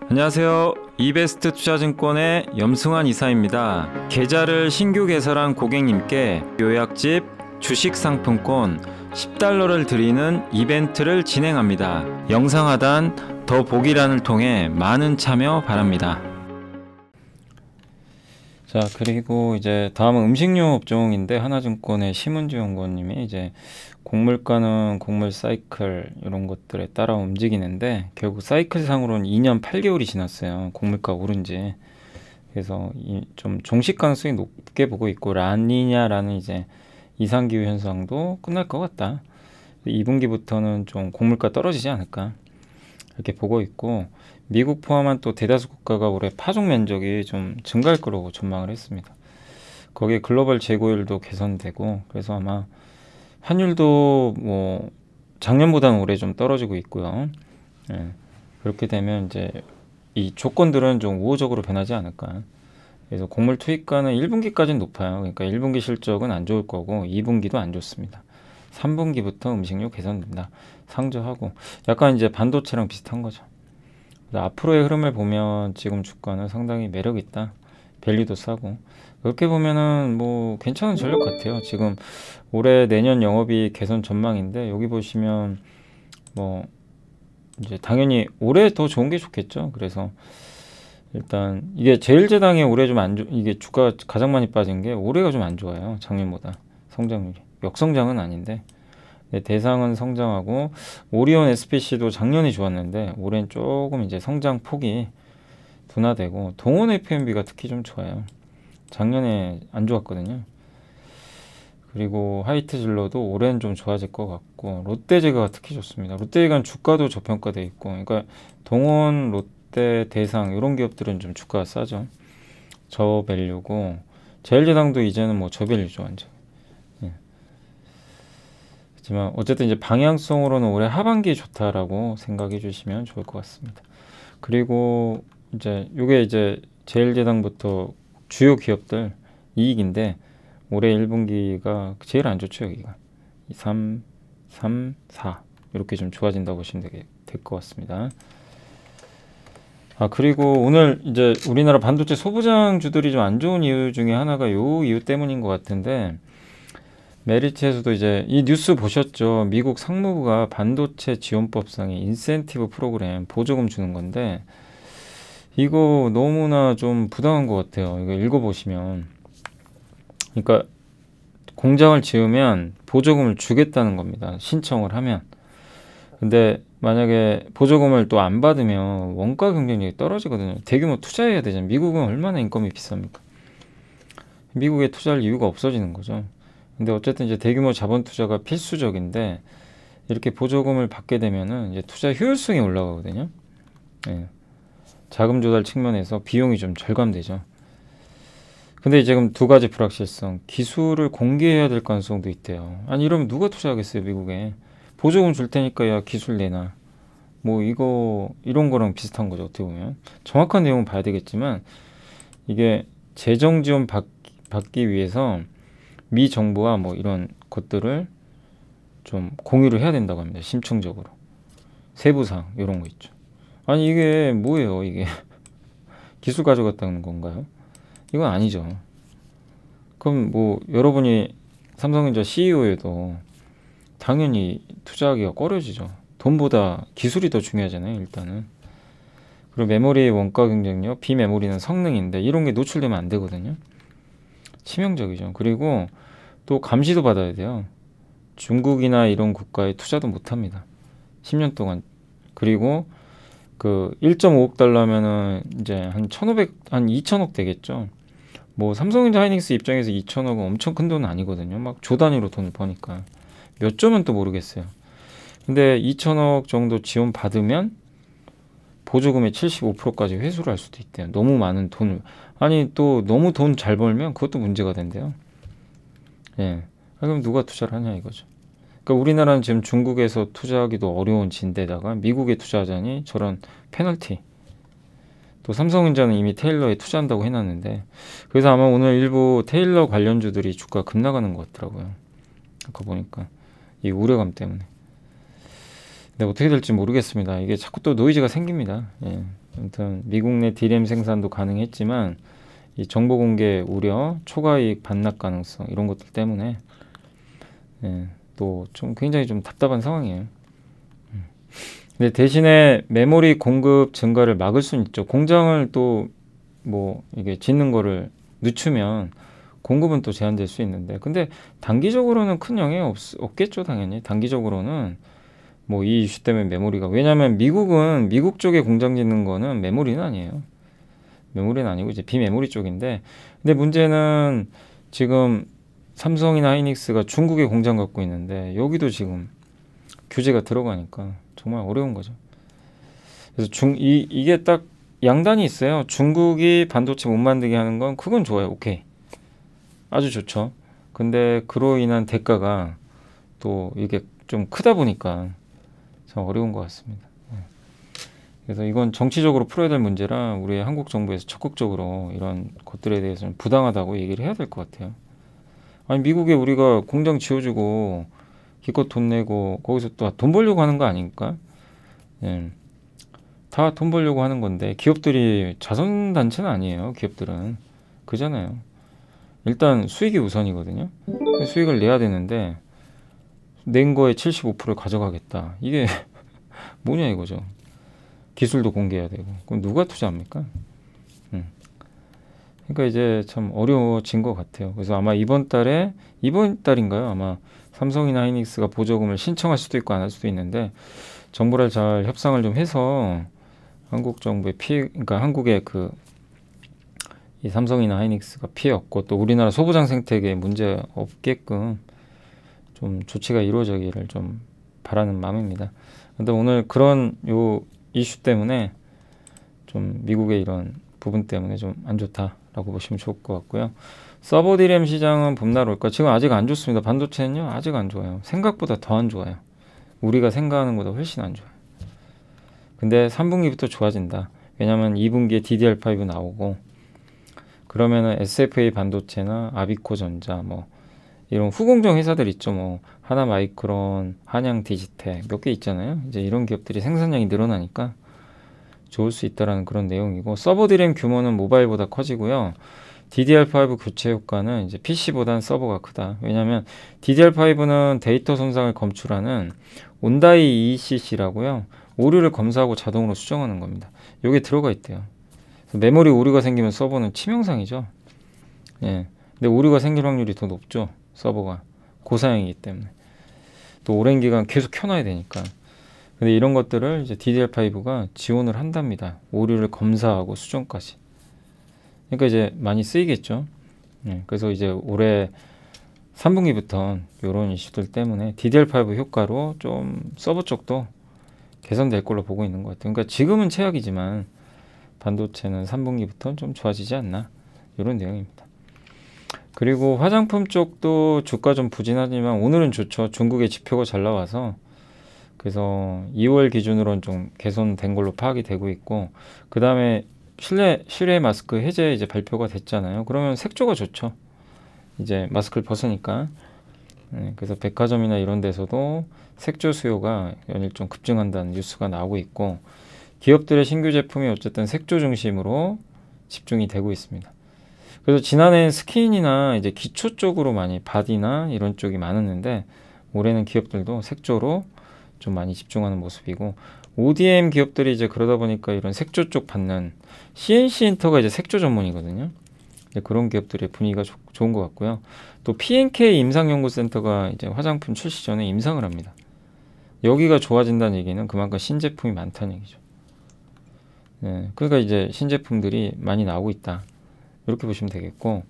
안녕하세요. 이베스트 투자증권의 염승환 이사입니다. 계좌를 신규 개설한 고객님께 요약집, 주식상품권, 10달러를 드리는 이벤트를 진행합니다. 영상 하단 더보기란을 통해 많은 참여 바랍니다. 자, 그리고 이제 다음은 음식료 업종인데 하나증권의 심은주연구원님이 이제 곡물가는 곡물 사이클 이런 것들에 따라 움직이는데 결국 사이클상으로는 2년 8개월이 지났어요. 곡물가 오른 지. 그래서 좀 종식 가능성이 높게 보고 있고, 라니냐라는 이제 이상기후 현상도 끝날 것 같다. 2분기부터는 좀 곡물가 떨어지지 않을까 이렇게 보고 있고, 미국 포함한 또 대다수 국가가 올해 파종 면적이 좀 증가할 거라고 전망을 했습니다. 거기에 글로벌 재고율도 개선되고, 그래서 아마 환율도 뭐 작년보다는 올해 좀 떨어지고 있고요. 예, 그렇게 되면 이제 이 조건들은 좀 우호적으로 변하지 않을까. 그래서 곡물 투입가는 1분기까지는 높아요. 그러니까 1분기 실적은 안 좋을 거고 2분기도 안 좋습니다. 3분기부터 음식료 개선된다. 상저하고 약간 이제 반도체랑 비슷한 거죠. 앞으로의 흐름을 보면 지금 주가는 상당히 매력 있다. 밸류도 싸고. 그렇게 보면은 뭐 괜찮은 전략 같아요. 지금 올해 내년 영업이익 개선 전망인데 여기 보시면 뭐 이제 당연히 올해 더 좋은 게 좋겠죠. 그래서 일단 이게 제일제당이 올해 좀 안 이게 주가 가장 많이 빠진 게 올해가 좀 안 좋아요. 작년보다 성장률이. 역성장은 아닌데 대상은 성장하고, 오리온 SPC도 작년이 좋았는데 올해는 조금 이제 성장 폭이 둔화되고, 동원 FMB가 특히 좀 좋아요. 작년에 안 좋았거든요. 그리고 하이트질러도 올해는 좀 좋아질 것 같고, 롯데제과가 특히 좋습니다. 롯데제과는 주가도 저평가돼 있고, 그러니까 동원, 롯데, 대상 이런 기업들은 좀 주가가 싸죠. 저밸류고, 제일제당도 이제는 뭐 저밸류죠 완전. 하지만 어쨌든 이제 방향성으로는 올해 하반기에 좋다라고 생각해 주시면 좋을 것 같습니다. 그리고 이제 요게 이제 제일제당부터 주요 기업들 이익인데 올해 1분기가 제일 안 좋죠. 여기가 3, 4 이렇게 좀 좋아진다고 보시면 될 것 같습니다. 그리고 오늘 이제 우리나라 반도체 소부장주들이 좀 안 좋은 이유 중에 하나가 요 이유 때문인 것 같은데, 메리츠에서도 이제 이 뉴스 보셨죠? 미국 상무부가 반도체 지원법상의 인센티브 프로그램 보조금 주는 건데, 이거 너무나 좀 부당한 것 같아요. 이거 읽어보시면. 그러니까 공장을 지으면 보조금을 주겠다는 겁니다. 신청을 하면. 근데 만약에 보조금을 또 안 받으면 원가 경쟁력이 떨어지거든요. 대규모 투자해야 되잖아요. 미국은 얼마나 인건비 비쌉니까? 미국에 투자할 이유가 없어지는 거죠. 근데 어쨌든 이제 대규모 자본 투자가 필수적인데, 이렇게 보조금을 받게 되면은 이제 투자 효율성이 올라가거든요. 예. 자금 조달 측면에서 비용이 좀 절감되죠. 근데 지금 두 가지 불확실성, 기술을 공개해야 될 가능성도 있대요. 아니 이러면 누가 투자하겠어요, 미국에. 보조금 줄 테니까 야 기술 내놔. 뭐 이거 이런 거랑 비슷한 거죠, 어떻게 보면. 정확한 내용은 봐야 되겠지만, 이게 재정 지원 받기 위해서 미 정부와 뭐 이런 것들을 좀 공유를 해야 된다고 합니다. 심층적으로. 세부사항 이런 거 있죠. 아니 이게 뭐예요, 이게. 기술 가져갔다는 건가요? 이건 아니죠. 그럼 뭐 여러분이 삼성전자 CEO에도 당연히 투자하기가 꺼려지죠. 돈보다 기술이 더 중요하잖아요, 일단은. 그리고 메모리의 원가 경쟁력, 비메모리는 성능인데 이런 게 노출되면 안 되거든요. 치명적이죠. 그리고 또 감시도 받아야 돼요. 중국이나 이런 국가에 투자도 못 합니다. 10년 동안. 그리고 그 1.5억 달러면은 이제 한 2천억 되겠죠. 뭐 삼성전자 하이닉스 입장에서 2천억은 엄청 큰 돈은 아니거든요. 막 조 단위로 돈을 버니까. 몇 조면 또 모르겠어요. 근데 2천억 정도 지원 받으면 보조금의 75%까지 회수를 할 수도 있대요. 너무 많은 돈을. 아니 또 너무 돈 잘 벌면 그것도 문제가 된대요. 예. 그럼 누가 투자를 하냐 이거죠. 그러니까 우리나라는 지금 중국에서 투자하기도 어려운 진데다가 미국에 투자하자니 저런 페널티. 또 삼성전자는 이미 테일러에 투자한다고 해놨는데, 그래서 아마 오늘 일부 테일러 관련주들이 주가 급나가는 것 같더라고요. 아까 보니까 이 우려감 때문에. 근데 어떻게 될지 모르겠습니다. 이게 자꾸 또 노이즈가 생깁니다. 예. 아무튼 미국 내 D램 생산도 가능했지만 이 정보 공개 우려, 초과이익 반납 가능성 이런 것들 때문에 또 좀 굉장히 좀 답답한 상황이에요. 근데 대신에 메모리 공급 증가를 막을 수는 있죠. 공장을 또 뭐 이게 짓는 거를 늦추면 공급은 또 제한될 수 있는데, 근데 단기적으로는 큰 영향이 없겠죠. 당연히 단기적으로는 뭐 이 이슈 때문에 메모리가, 왜냐하면 미국은 미국 쪽에 공장 짓는 거는 메모리는 아니에요. 메모리는 아니고 이제 비메모리 쪽인데, 근데 문제는 지금 삼성이나 하이닉스가 중국에 공장 갖고 있는데 여기도 지금 규제가 들어가니까 정말 어려운 거죠. 그래서 이게 딱 양단이 있어요. 중국이 반도체 못 만들게 하는 건 그건 좋아요. 오케이. 아주 좋죠. 근데 그로 인한 대가가 또 이게 좀 크다 보니까 참 어려운 것 같습니다. 그래서 이건 정치적으로 풀어야 될 문제라 우리 한국 정부에서 적극적으로 이런 것들에 대해서는 부당하다고 얘기를 해야 될 것 같아요. 아니 미국에 우리가 공장 지어주고 기껏 돈 내고 거기서 또 돈 벌려고 하는 거 아닙니까? 예. 다 돈 벌려고 하는 건데, 기업들이 자선단체는 아니에요. 기업들은 그잖아요. 일단 수익이 우선이거든요. 수익을 내야 되는데 낸 거에 75%를 가져가겠다. 이게 뭐냐 이거죠. 기술도 공개해야 되고. 그럼 누가 투자합니까? 그러니까 이제 참 어려워진 것 같아요. 그래서 아마 이번 달인가요? 아마 삼성이나 하이닉스가 보조금을 신청할 수도 있고 안 할 수도 있는데, 정부랑 잘 협상을 좀 해서 한국 정부의 그러니까 한국의 이 삼성이나 하이닉스가 피해 없고 또 우리나라 소부장 생태계에 문제 없게끔 좀 조치가 이루어지기를 좀 바라는 마음입니다. 근데 오늘 그런 요 이슈 때문에 좀 미국의 이런 부분 때문에 좀 안 좋다라고 보시면 좋을 것 같고요. 서버 디램 시장은 봄날 올까? 지금 아직 안 좋습니다. 반도체는요 아직 안 좋아요. 생각보다 더 안 좋아요. 우리가 생각하는 것보다 훨씬 안 좋아요. 근데 3분기부터 좋아진다. 왜냐면 2분기에 DDR5 나오고, 그러면은 SFA 반도체나 아비코전자 뭐 이런 후공정 회사들 있죠. 뭐 하나마이크론, 한양디지텍 몇 개 있잖아요. 이제 이런 기업들이 생산량이 늘어나니까 좋을 수 있다라는 그런 내용이고, 서버 디램 규모는 모바일보다 커지고요. DDR5 교체 효과는 이제 PC보다는 서버가 크다. 왜냐하면 DDR5는 데이터 손상을 검출하는 온다이 ECC라고요. 오류를 검사하고 자동으로 수정하는 겁니다. 이게 들어가 있대요. 메모리 오류가 생기면 서버는 치명상이죠. 예. 근데 오류가 생길 확률이 더 높죠. 서버가 고사양이기 때문에. 또 오랜 기간 계속 켜놔야 되니까. 근데 이런 것들을 이제 DDR5가 지원을 한답니다. 오류를 검사하고 수정까지. 그러니까 이제 많이 쓰이겠죠. 예. 그래서 이제 올해 3분기부터 이런 이슈들 때문에 DDR5 효과로 좀 서버 쪽도 개선될 걸로 보고 있는 것 같아요. 그러니까 지금은 최악이지만 반도체는 3분기부터 좀 좋아지지 않나, 이런 내용입니다. 그리고 화장품 쪽도 주가 좀 부진하지만 오늘은 좋죠. 중국의 지표가 잘 나와서, 그래서 2월 기준으로는 좀 개선된 걸로 파악이 되고 있고, 그 다음에 실내 마스크 해제 이제 발표가 됐잖아요. 그러면 색조가 좋죠. 이제 마스크를 벗으니까. 그래서 백화점이나 이런 데서도 색조 수요가 연일 좀 급증한다는 뉴스가 나오고 있고, 기업들의 신규 제품이 어쨌든 색조 중심으로 집중이 되고 있습니다. 그래서 지난해엔 스킨이나 이제 기초 쪽으로 많이 바디나 이런 쪽이 많았는데, 올해는 기업들도 색조로 좀 많이 집중하는 모습이고, ODM 기업들이 이제 그러다 보니까 이런 색조 쪽 받는 CNC 인터가 이제 색조 전문이거든요. 그런 기업들의 분위기가 좋은 것 같고요. 또 P&K 임상연구센터가 이제 화장품 출시 전에 임상을 합니다. 여기가 좋아진다는 얘기는 그만큼 신제품이 많다는 얘기죠. 네, 그러니까 이제 신제품들이 많이 나오고 있다, 이렇게 보시면 되겠고,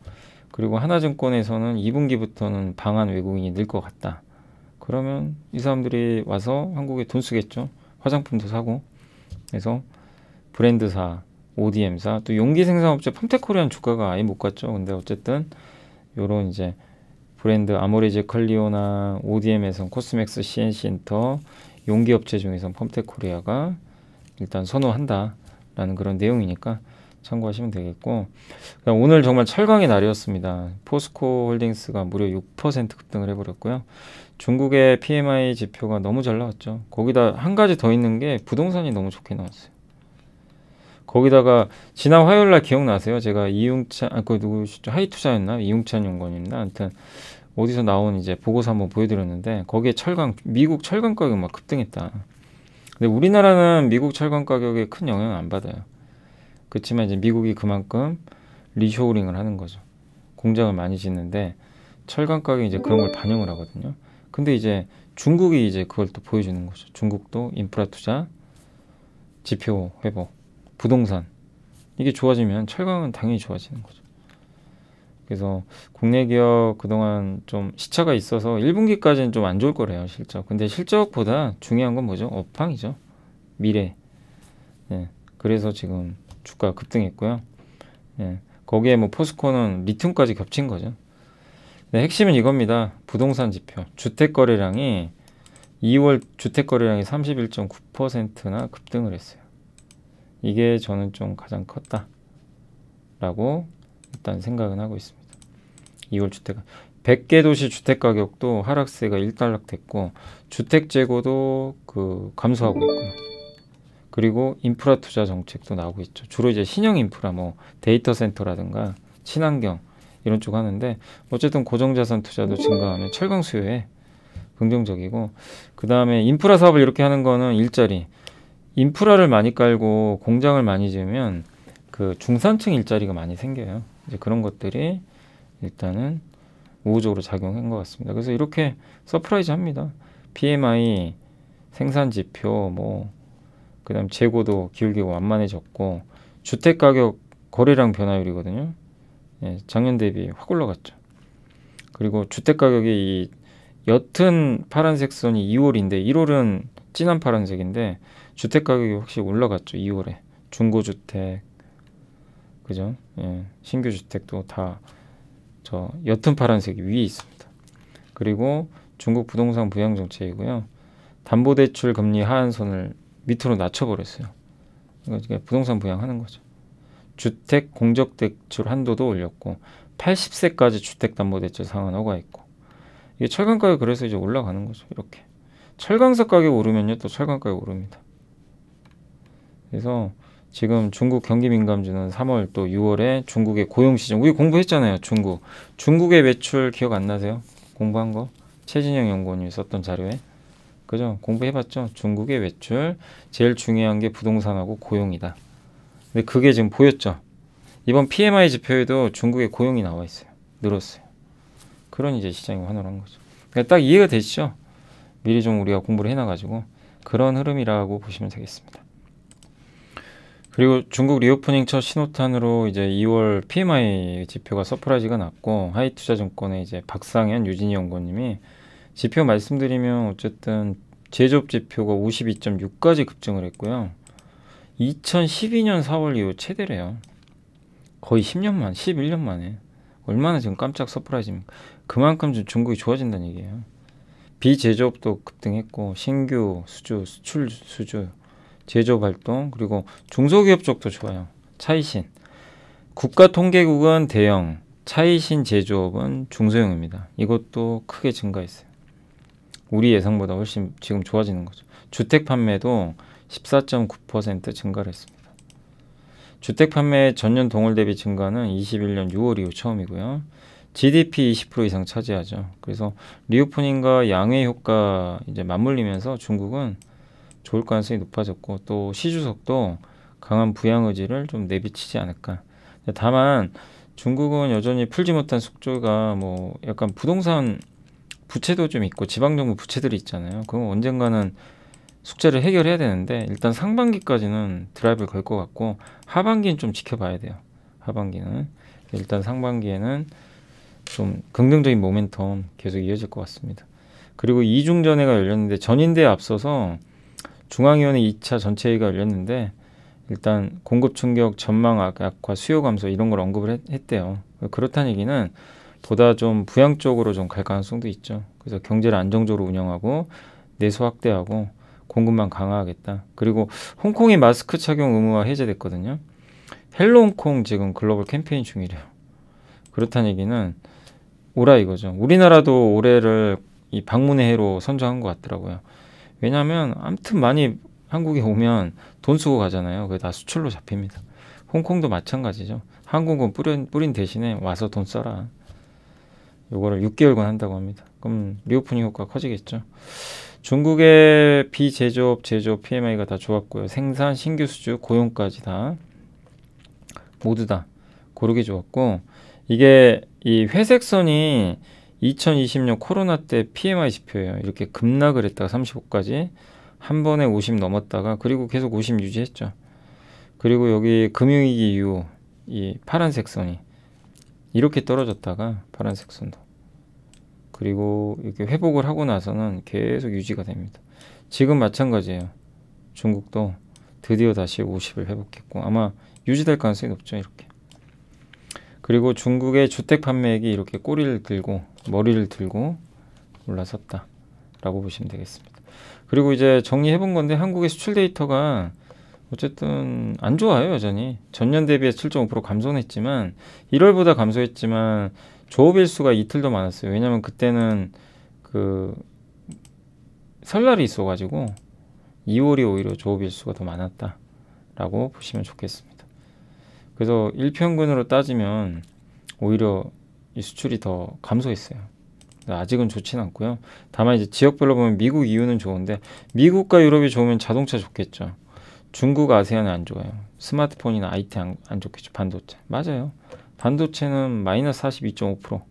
그리고 하나증권에서는 2분기부터는 방한 외국인이 늘 것 같다. 그러면 이 사람들이 와서 한국에 돈 쓰겠죠. 화장품도 사고. 그래서 브랜드사, ODM사, 또 용기 생산업체 펌텍코리안 주가가 아예 못 갔죠. 근데 어쨌든 요런 이제 브랜드 아모레제 클리오나 ODM에선 코스맥스, CNC 인터, 용기 업체 중에선 펌텍코리아가 일단 선호한다라는 그런 내용이니까 참고하시면 되겠고, 오늘 정말 철강의 날이었습니다. 포스코 홀딩스가 무려 6% 급등을 해버렸고요. 중국의 PMI 지표가 너무 잘 나왔죠. 거기다 한 가지 더 있는 게 부동산이 너무 좋게 나왔어요. 거기다가 지난 화요일 날 기억나세요? 제가 이융찬, 그 누구시죠? 하이투자였나? 이융찬 연구원입니다. 아무튼 어디서 나온 이제 보고서 한번 보여드렸는데 거기에 철강, 미국 철강 가격 막 급등했다. 근데 우리나라는 미국 철강 가격에 큰 영향을 안 받아요. 그렇지만 이제 미국이 그만큼 리쇼어링을 하는 거죠. 공장을 많이 짓는데 철강 가격이 이제 그런 걸 반영을 하거든요. 근데 이제 중국이 이제 그걸 또 보여주는 거죠. 중국도 인프라 투자, 지표 회복, 부동산 이게 좋아지면 철강은 당연히 좋아지는 거죠. 그래서 국내 기업 그동안 좀 시차가 있어서 1분기까지는 좀 안 좋을 거래요, 실적. 근데 실적보다 중요한 건 뭐죠? 업황이죠. 미래. 예. 그래서 지금 주가 급등했고요. 예. 거기에 뭐 포스코는 리튬까지 겹친 거죠. 네, 핵심은 이겁니다. 부동산 지표. 주택 거래량이 2월 주택 거래량이 31.9%나 급등을 했어요. 이게 저는 좀 가장 컸다라고 일단 생각은 하고 있습니다. 2월 주택 100개 도시 주택 가격도 하락세가 일단락됐고 주택 재고도 감소하고 있고요. 그리고 인프라 투자 정책도 나오고 있죠. 주로 이제 신형 인프라 뭐 데이터 센터라든가 친환경 이런 쪽 하는데 어쨌든 고정자산 투자도 증가하면 철강 수요에 긍정적이고 그 다음에 인프라 사업을 이렇게 하는 거는 일자리 인프라를 많이 깔고 공장을 많이 지으면 그 중산층 일자리가 많이 생겨요. 이제 그런 것들이 일단은 우호적으로 작용한 것 같습니다. 그래서 이렇게 서프라이즈 합니다. PMI, 생산 지표, 뭐 그다음 재고도 기울기가 완만해졌고 주택 가격 거래량 변화율이거든요. 예, 작년 대비 확 올라갔죠. 그리고 주택 가격이 이 옅은 파란색 선이 2월인데 1월은 진한 파란색인데 주택 가격이 확실히 올라갔죠. 2월에 중고주택 그죠? 예, 신규 주택도 다 저 옅은 파란색이 위에 있습니다. 그리고 중국 부동산 부양 정책이고요. 담보대출 금리 하한선을 밑으로 낮춰버렸어요. 그러니까 부동산 부양하는 거죠. 주택 공적대출 한도도 올렸고 80세까지 주택담보대출 상한 허가했고 이게 철강 가격 그래서 이제 올라가는 거죠. 이렇게 철강석 가격 오르면요 또 철강 가격 오릅니다. 그래서 지금 중국 경기 민감주는 3월 또 6월에 중국의 고용 시장 우리 공부했잖아요. 중국의 매출 기억 안 나세요? 공부한 거 최진영 연구원님이 썼던 자료에 그죠? 공부해봤죠? 중국의 매출 제일 중요한 게 부동산하고 고용이다. 근데 그게 지금 보였죠? 이번 PMI 지표에도 중국의 고용이 나와 있어요. 늘었어요. 그런 이제 시장이 환원한 거죠. 그러니까 딱 이해가 되시죠? 미리 좀 우리가 공부를 해놔가지고 그런 흐름이라고 보시면 되겠습니다. 그리고 중국 리오프닝 첫 신호탄으로 이제 2월 PMI 지표가 서프라이즈가 났고 하이투자증권의 이제 박상현 유진희 연구원님이 지표 말씀드리면 어쨌든 제조업 지표가 52.6까지 급증을 했고요. 2012년 4월 이후 최대래요. 거의 10년 만, 11년 만에. 얼마나 지금 깜짝 서프라이즈입니까? 그만큼 좀 중국이 좋아진다는 얘기예요. 비제조업도 급등했고 신규 수주, 수출 수주, 제조업 활동 그리고 중소기업 쪽도 좋아요. 차이신. 국가통계국은 대형, 차이신 제조업은 중소형입니다. 이것도 크게 증가했어요. 우리 예상보다 훨씬 지금 좋아지는 거죠. 주택 판매도 14.9% 증가를 했습니다. 주택 판매 전년 동월 대비 증가는 21년 6월 이후 처음이고요. GDP 20% 이상 차지하죠. 그래서 리오프닝과 양회 효과 이제 맞물리면서 중국은 좋을 가능성이 높아졌고 또 시주석도 강한 부양 의지를 좀 내비치지 않을까. 다만 중국은 여전히 풀지 못한 숙제가 뭐 약간 부동산 부채도 좀 있고 지방정부 부채들이 있잖아요. 그건 언젠가는 숙제를 해결해야 되는데 일단 상반기까지는 드라이브를 걸 것 같고 하반기는 좀 지켜봐야 돼요. 하반기는 일단 상반기에는 좀 긍정적인 모멘텀 계속 이어질 것 같습니다. 그리고 이중전회가 열렸는데 전인대에 앞서서 중앙위원회 2차 전체회의가 열렸는데 일단 공급 충격, 전망 악화, 수요 감소 이런 걸 언급을 했대요. 그렇다는 얘기는 보다 좀 부양 쪽으로 좀 갈 가능성도 있죠. 그래서 경제를 안정적으로 운영하고 내수 확대하고 공급만 강화하겠다. 그리고 홍콩이 마스크 착용 의무화 해제됐거든요. 헬로 홍콩 지금 글로벌 캠페인 중이래요. 그렇다는 얘기는 오라 이거죠. 우리나라도 올해를 이 방문의 해로 선정한 것 같더라고요. 왜냐하면 아무튼 많이 한국에 오면 돈 쓰고 가잖아요. 그게 다 수출로 잡힙니다. 홍콩도 마찬가지죠. 항공권 뿌린 대신에 와서 돈 써라. 요거를 6개월간 한다고 합니다. 그럼 리오프닝 효과 커지겠죠. 중국의 비제조업, 제조업 PMI가 다 좋았고요. 생산, 신규 수주, 고용까지 다 모두 다 고르게 좋았고, 이게 이 회색선이 2020년 코로나 때 PMI 지표예요. 이렇게 급락을 했다가 35까지 한 번에 50 넘었다가 그리고 계속 50 유지했죠. 그리고 여기 금융위기 이후 이 파란색 선이 이렇게 떨어졌다가 파란색 선도 그리고 이렇게 회복을 하고 나서는 계속 유지가 됩니다. 지금 마찬가지예요. 중국도 드디어 다시 50을 회복했고 아마 유지될 가능성이 높죠. 이렇게. 그리고 중국의 주택 판매액이 이렇게 꼬리를 들고 머리를 들고 올라섰다 라고 보시면 되겠습니다. 그리고 이제 정리해 본 건데 한국의 수출 데이터가 어쨌든 안 좋아요. 여전히 전년 대비해 7.5% 감소는 했지만 1월보다 감소했지만 조업일수가 이틀 더 많았어요. 왜냐면 그때는 그 설날이 있어가지고 2월이 오히려 조업일수가 더 많았다라고 보시면 좋겠습니다. 그래서 일평균으로 따지면 오히려 이 수출이 더 감소했어요. 아직은 좋진 않고요. 다만 이제 지역별로 보면 미국 이유는 좋은데 미국과 유럽이 좋으면 자동차 좋겠죠. 중국, 아세안은 안 좋아요. 스마트폰이나 IT 안 좋겠죠. 반도체. 맞아요. 반도체는 마이너스 42.5%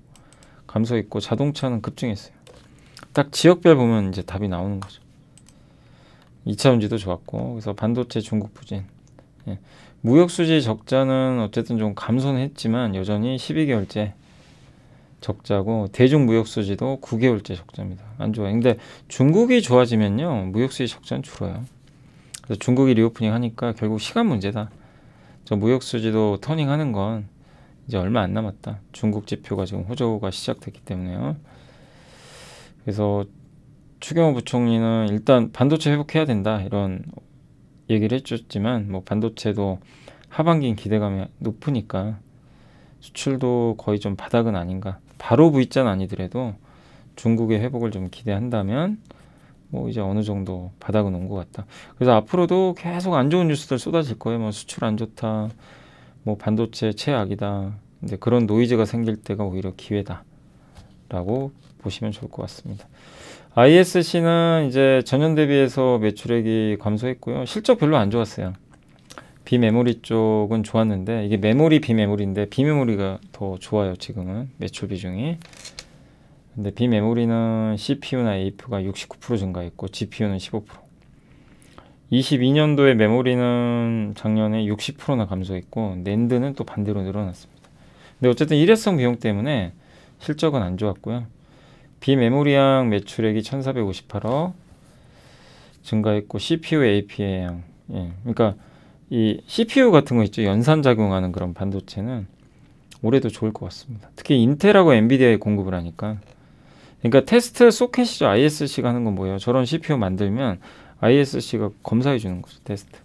감소했고 자동차는 급증했어요. 딱 지역별 보면 이제 답이 나오는 거죠. 2차 전지도 좋았고 그래서 반도체 중국 부진. 예. 무역수지 적자는 어쨌든 좀 감소는 했지만 여전히 12개월째 적자고 대중무역수지도 9개월째 적자입니다. 안 좋아요. 근데 중국이 좋아지면요 무역수지 적자는 줄어요. 그래서 중국이 리오프닝 하니까 결국 시간 문제다. 저 무역수지도 터닝하는 건 이제 얼마 안 남았다. 중국 지표가 지금 호조가 시작됐기 때문에요. 그래서 추경호 부총리는 일단 반도체 회복해야 된다 이런 얘기를 해줬지만 뭐 반도체도 하반기인 기대감이 높으니까 수출도 거의 좀 바닥은 아닌가. 바로 V자는 아니더라도 중국의 회복을 좀 기대한다면 뭐 이제 어느 정도 바닥은 온 것 같다. 그래서 앞으로도 계속 안 좋은 뉴스들 쏟아질 거예요. 뭐 수출 안 좋다, 뭐 반도체 최악이다. 근데 그런 노이즈가 생길 때가 오히려 기회다라고 보시면 좋을 것 같습니다. ISC는 이제 전년 대비해서 매출액이 감소했고요. 실적 별로 안 좋았어요. 비메모리 쪽은 좋았는데 이게 메모리 비메모리인데 비메모리가 더 좋아요. 지금은 매출 비중이. 근데 비메모리는 CPU나 APU가 69% 증가했고 GPU는 15%. 22년도에 메모리는 작년에 60%나 감소했고 낸드는 또 반대로 늘어났습니다. 근데 어쨌든 일회성 비용 때문에 실적은 안 좋았고요. 비메모리양 매출액이 1458억 증가했고 CPU, AP양 그러니까 이 CPU 같은 거 있죠. 연산작용하는 그런 반도체는 올해도 좋을 것 같습니다. 특히 인텔하고 엔비디아에 공급을 하니까 그러니까 테스트 소켓이죠. ISC가 하는 건 뭐예요? 저런 CPU 만들면 ISC가 검사해 주는 거죠. 테스트.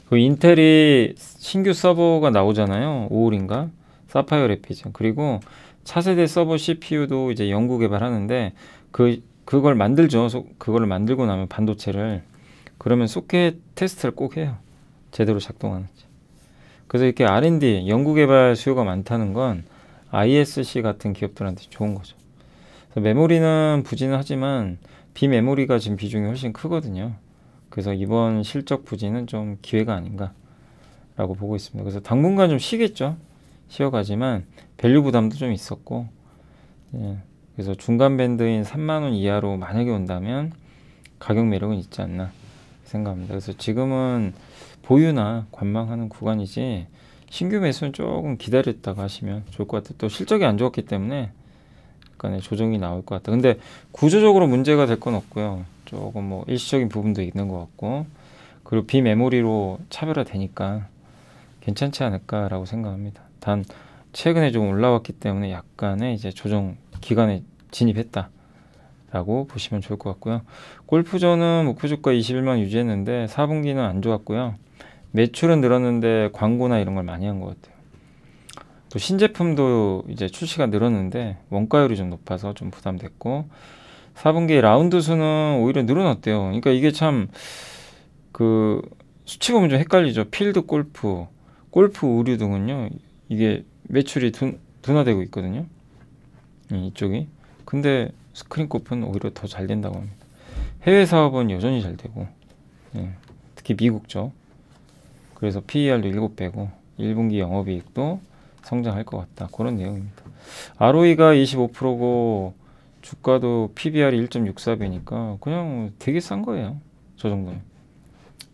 그 인텔이 신규 서버가 나오잖아요. 5월인가? 사파이어 래피드. 그리고 차세대 서버 CPU도 이제 연구 개발하는데 그걸 만들죠. 그걸 만들고 나면 반도체를 그러면 소켓 테스트를 꼭 해요. 제대로 작동하는지. 그래서 이렇게 R&D 연구 개발 수요가 많다는 건 ISC 같은 기업들한테 좋은 거죠. 그래서 메모리는 부진은 하지만 비메모리가 지금 비중이 훨씬 크거든요. 그래서 이번 실적 부진은 좀 기회가 아닌가라고 보고 있습니다. 그래서 당분간 좀 쉬겠죠. 쉬어가지만 밸류 부담도 좀 있었고 그래서 중간 밴드인 3만원 이하로 만약에 온다면 가격 매력은 있지 않나 생각합니다. 그래서 지금은 보유나 관망하는 구간이지 신규 매수는 조금 기다렸다가 하시면 좋을 것 같아요. 또 실적이 안 좋았기 때문에 약간의 조정이 나올 것 같다. 근데 구조적으로 문제가 될 건 없고요. 조금 뭐 일시적인 부분도 있는 것 같고 그리고 비메모리로 차별화되니까 괜찮지 않을까라고 생각합니다. 단 최근에 좀 올라왔기 때문에 약간의 이제 조정 기간에 진입했다라고 보시면 좋을 것 같고요. 골프존은 목표 주가 21만 유지했는데 4분기는 안 좋았고요. 매출은 늘었는데 광고나 이런 걸 많이 한 것 같아요. 또 신제품도 이제 출시가 늘었는데 원가율이 좀 높아서 좀 부담됐고 4분기 라운드 수는 오히려 늘어났대요. 그러니까 이게 참 그 수치 보면 좀 헷갈리죠. 필드 골프, 골프 의류 등은요. 이게 매출이 둔화되고 있거든요. 이쪽이. 근데 스크린코프는 오히려 더 잘 된다고 합니다. 해외 사업은 여전히 잘 되고, 특히 미국 쪽. 그래서 PER도 7배고 1분기 영업이익도 성장할 것 같다. 그런 내용입니다. ROE가 25%고 주가도 PBR이 1.64배니까 그냥 되게 싼 거예요. 저 정도는.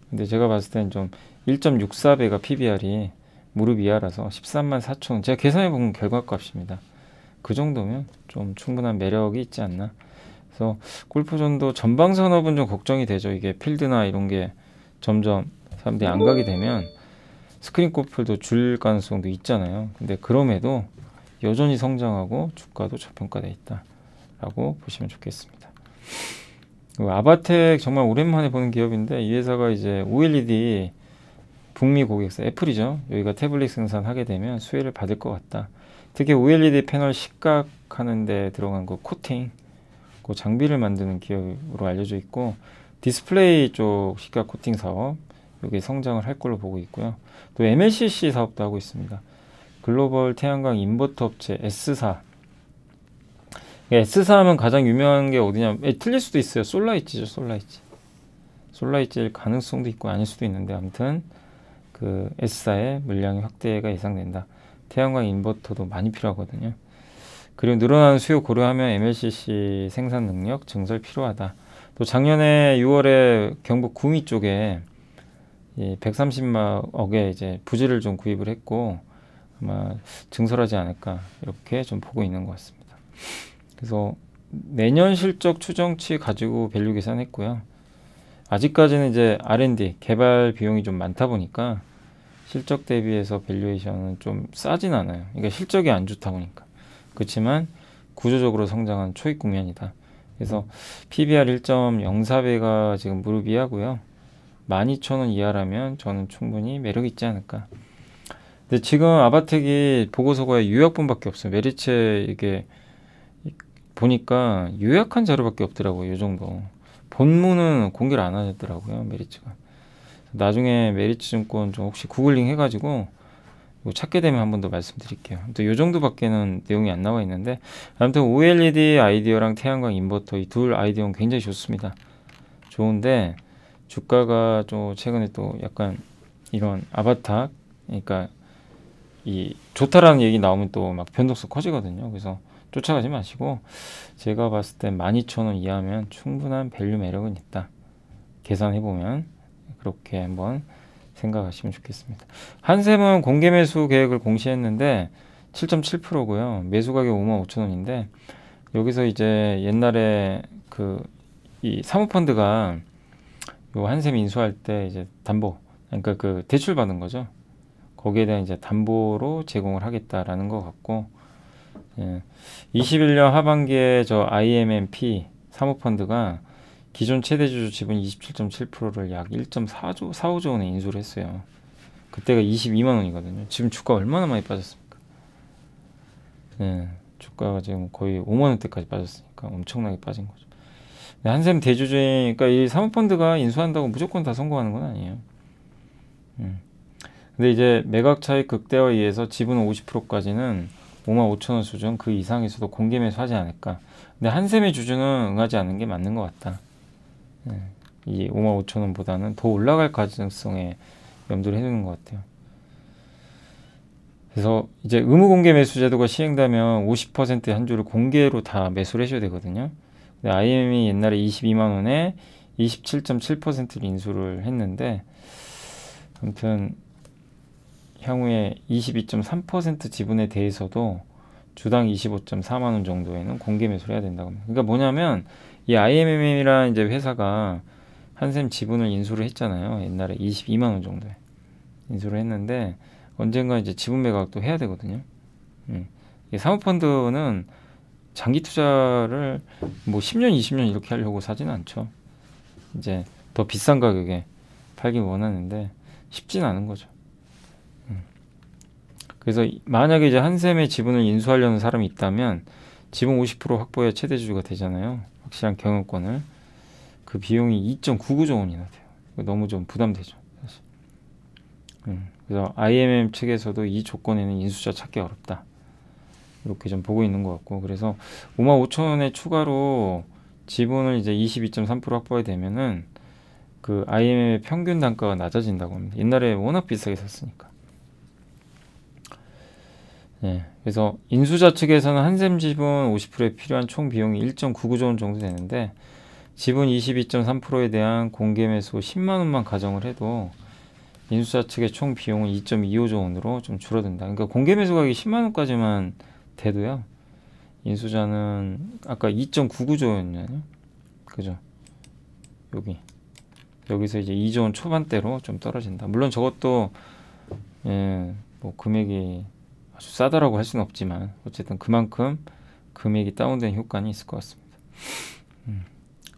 근데 제가 봤을 때는 좀 1.64배가 PBR이 무릎 이하라서 13만 4천 원. 제가 계산해 본 결과값입니다. 그 정도면 좀 충분한 매력이 있지 않나. 그래서 골프존도 전방 산업은 좀 걱정이 되죠. 이게 필드나 이런 게 점점 사람들이 안 가게 되면 스크린 골프도 줄 가능성도 있잖아요. 근데 그럼에도 여전히 성장하고 주가도 저평가되어 있다라고 보시면 좋겠습니다. 아바텍 정말 오랜만에 보는 기업인데 이 회사가 이제 OLED 북미 고객사 애플이죠. 여기가 태블릿 생산하게 되면 수혜를 받을 것 같다. 특히 OLED 패널 식각하는 데 들어간 그 코팅, 그 장비를 만드는 기업으로 알려져 있고 디스플레이 쪽 식각 코팅 사업 여기 성장을 할 걸로 보고 있고요. 또 MLCC 사업도 하고 있습니다. 글로벌 태양광 인버터 업체 S사. S사 하면 가장 유명한 게 어디냐? 틀릴 수도 있어요. 솔라이츠죠, 솔라이츠. 솔라이츠일 가능성도 있고 아닐 수도 있는데 아무튼 그 S사의 물량의 확대가 예상된다. 태양광 인버터도 많이 필요하거든요. 그리고 늘어나는 수요 고려하면 MLCC 생산 능력 증설 필요하다. 또 작년에 6월에 경북 구미 쪽에 130억에 이제 부지를 좀 구입을 했고 아마 증설하지 않을까 이렇게 좀 보고 있는 것 같습니다. 그래서 내년 실적 추정치 가지고 밸류 계산했고요. 아직까지는 이제 R&D 개발 비용이 좀 많다 보니까 실적 대비해서 밸류에이션은 좀 싸진 않아요. 그러니까 실적이 안 좋다 보니까. 그렇지만 구조적으로 성장한 초입 국면이다. 그래서 PBR 1.04배가 지금 무릎 이하고요. 12,000원 이하라면 저는 충분히 매력이 있지 않을까. 근데 지금 아바텍이 보고서가 요약본밖에 없어요. 메리츠 이게 보니까 요약한 자료밖에 없더라고요. 이 정도. 본문은 공개를 안 하더라고요. 메리츠가. 나중에 메리츠증권 좀 혹시 구글링 해가지고 찾게 되면 한 번 더 말씀드릴게요. 또 이 정도밖에는 내용이 안 나와 있는데 아무튼 OLED 아이디어랑 태양광 인버터 이 둘 아이디어는 굉장히 좋습니다. 좋은데 주가가 좀 최근에 또 약간 이런 아바타 그러니까 이 좋다라는 얘기 나오면 또 막 변동성 커지거든요. 그래서 쫓아가지 마시고 제가 봤을 때 12,000원 이하면 충분한 밸류 매력은 있다. 계산해보면 그렇게 한번 생각하시면 좋겠습니다. 한샘은 공개 매수 계획을 공시했는데 7.7%고요. 매수 가격 55,000원인데 여기서 이제 옛날에 그 이 사모펀드가 요 한샘 인수할 때 이제 담보 그러니까 그 대출 받은 거죠. 거기에 대한 이제 담보로 제공을 하겠다라는 것 같고 21년 하반기에 저 IMMP 사모펀드가 기존 최대 주주 지분 27.7%를 약 1.45조 원에 인수를 했어요. 그때가 22만 원이거든요. 지금 주가 얼마나 많이 빠졌습니까? 주가가 지금 거의 5만 원대까지 빠졌으니까 엄청나게 빠진 거죠. 한샘 대주주니까 이 사모펀드가 인수한다고 무조건 다 성공하는 건 아니에요. 근데 이제 매각 차익 극대화에 의해서 지분 50%까지는 55,000원 수준 그 이상에서도 공개 매수하지 않을까. 근데 한샘의 주주는 응하지 않는 게 맞는 것 같다. 이 55,000원보다는 더 올라갈 가능성에 염두를 해두는 것 같아요. 그래서 이제 의무 공개 매수 제도가 시행되면 50%의 한 주를 공개로 다 매수를 해줘야 되거든요. 근데 IM이 옛날에 22만 원에 27.7%를 인수를 했는데 아무튼 향후에 22.3% 지분에 대해서도 주당 25.4만 원 정도에는 공개 매수를 해야 된다고 합니다. 그러니까 뭐냐면 이 IMM이라는 이제 회사가 한샘 지분을 인수를 했잖아요. 옛날에 22만 원 정도에 인수를 했는데 언젠가 이제 지분 매각도 해야 되거든요. 사모펀드는 장기 투자를 뭐 10년, 20년 이렇게 하려고 사지는 않죠. 이제 더 비싼 가격에 팔기 원하는데 쉽지는 않은 거죠. 그래서 만약에 이제 한샘의 지분을 인수하려는 사람이 있다면 지분 50% 확보해야 최대 주주가 되잖아요. 확실한 경영권을. 그 비용이 2.99조 원이나 돼요. 너무 좀 부담되죠. 사실. 그래서 IMM 측에서도 이 조건에는 인수자 찾기 어렵다. 이렇게 좀 보고 있는 것 같고, 그래서 55,000원에 추가로 지분을 이제 22.3% 확보하게 되면은 그 IMM의 평균 단가가 낮아진다고 합니다. 옛날에 워낙 비싸게 샀으니까. 네, 그래서 인수자 측에서는 한샘 지분 50%에 필요한 총 비용이 1.99조 원 정도 되는데, 지분 22.3%에 대한 공개 매수 10만 원만 가정을 해도 인수자 측의 총 비용은 2.25조 원으로 좀 줄어든다. 그러니까 공개 매수 가격이 10만 원까지만 돼도요, 인수자는 아까 2.99조였나요? 그죠? 여기서 이제 2조 원 초반대로 좀 떨어진다. 물론 저것도 뭐 금액이 아주 싸다라고 할 수는 없지만 어쨌든 그만큼 금액이 다운된 효과는 있을 것 같습니다.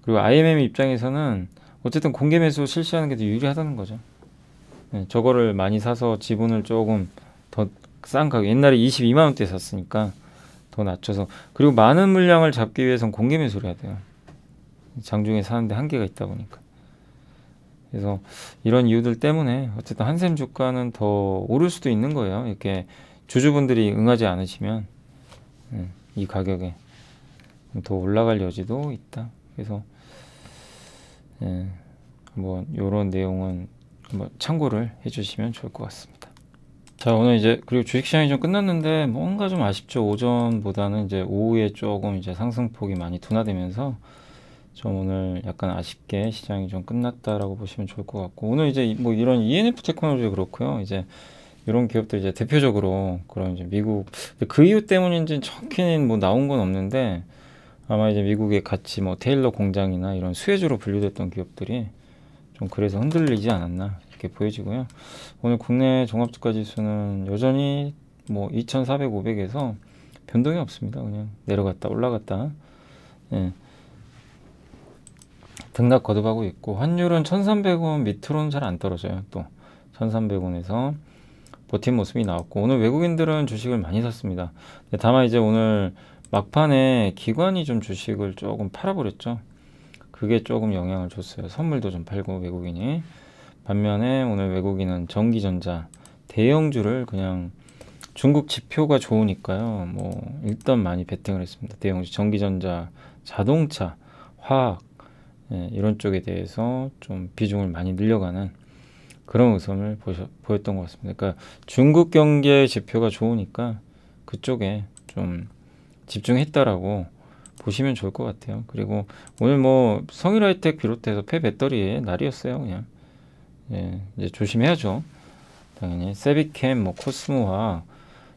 그리고 IMM 입장에서는 어쨌든 공개 매수 실시하는 게 더 유리하다는 거죠. 저거를 많이 사서 지분을 조금 더 싼 가격, 옛날에 22만 원대 샀으니까 더 낮춰서, 그리고 많은 물량을 잡기 위해서는 공개 매수를 해야 돼요. 장중에 사는데 한계가 있다 보니까. 그래서 이런 이유들 때문에 어쨌든 한샘 주가는 더 오를 수도 있는 거예요. 이렇게 주주분들이 응하지 않으시면 이 가격에 더 올라갈 여지도 있다. 그래서 한번 이런 내용은 한번 참고를 해주시면 좋을 것 같습니다. 자, 오늘 이제 그리고 주식시장이 좀 끝났는데 뭔가 좀 아쉽죠. 오전보다는 이제 오후에 조금 이제 상승폭이 많이 둔화되면서 좀 오늘 약간 아쉽게 시장이 좀 끝났다라고 보시면 좋을 것 같고, 오늘 이제 뭐 이런 ENF 테크놀로지 그렇고요. 이제 이런 기업들 이제 대표적으로 그런 이제 미국, 그 이유 때문인지 정확히는 뭐 나온 건 없는데 아마 이제 미국의 같이 뭐 테일러 공장이나 이런 수혜주로 분류됐던 기업들이 좀 그래서 흔들리지 않았나 이렇게 보여지고요. 오늘 국내 종합주가 지수는 여전히 뭐 2,400, 500에서 변동이 없습니다. 그냥 내려갔다 올라갔다 등락 거듭하고 있고, 환율은 1,300원 밑으로는 잘 안 떨어져요. 또 1,300원에서 버틴 모습이 나왔고, 오늘 외국인들은 주식을 많이 샀습니다. 다만 이제 오늘 막판에 기관이 좀 주식을 조금 팔아버렸죠. 그게 조금 영향을 줬어요. 선물도 좀 팔고 외국인이. 반면에 오늘 외국인은 전기전자 대형주를 그냥 중국 지표가 좋으니까요, 뭐 일단 많이 베팅을 했습니다. 대형주, 전기전자, 자동차, 화학 이런 쪽에 대해서 좀 비중을 많이 늘려가는 그런 모습을 보였던 것 같습니다. 그러니까 중국 경제 지표가 좋으니까 그쪽에 좀 집중했다라고 보시면 좋을 것 같아요. 그리고 오늘 뭐 성일하이텍 비롯해서 폐배터리의 날이었어요. 그냥 이제 조심해야죠. 당연히 세비캠, 뭐 코스모화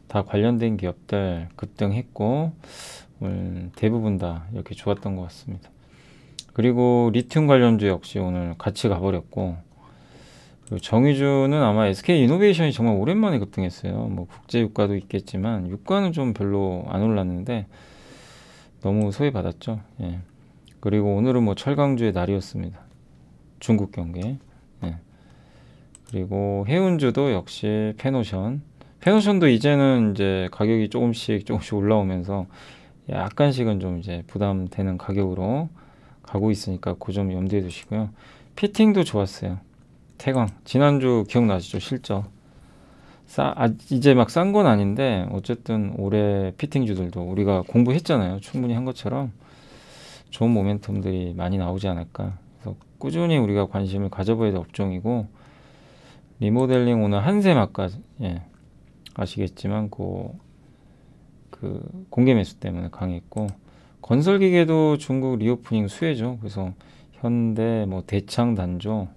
다 관련된 기업들 급등했고, 오늘 대부분 다 이렇게 좋았던 것 같습니다. 그리고 리튬 관련주 역시 오늘 같이 가버렸고, 정유주는 아마 SK이노베이션이 정말 오랜만에 급등했어요. 뭐 국제 유가도 있겠지만 유가는 좀 별로 안 올랐는데 너무 소외받았죠. 그리고 오늘은 뭐 철강주의 날이었습니다. 중국 경기. 그리고 해운주도 역시 페노션도 이제는 이제 가격이 조금씩 올라오면서 약간씩은 좀 이제 부담되는 가격으로 가고 있으니까 그 점 염두에 두시고요. 피팅도 좋았어요. 태광 지난주 기억나시죠? 실적 이제 막 싼 건 아닌데 어쨌든 올해 피팅주들도 우리가 공부했잖아요. 충분히 한 것처럼 좋은 모멘텀들이 많이 나오지 않을까. 그래서 꾸준히 우리가 관심을 가져봐야 될 업종이고, 리모델링 오늘 한샘 아까 아시겠지만 그 공개 매수 때문에 강했고, 건설기계도 중국 리오프닝 수혜죠. 그래서 현대, 뭐 대창 단조,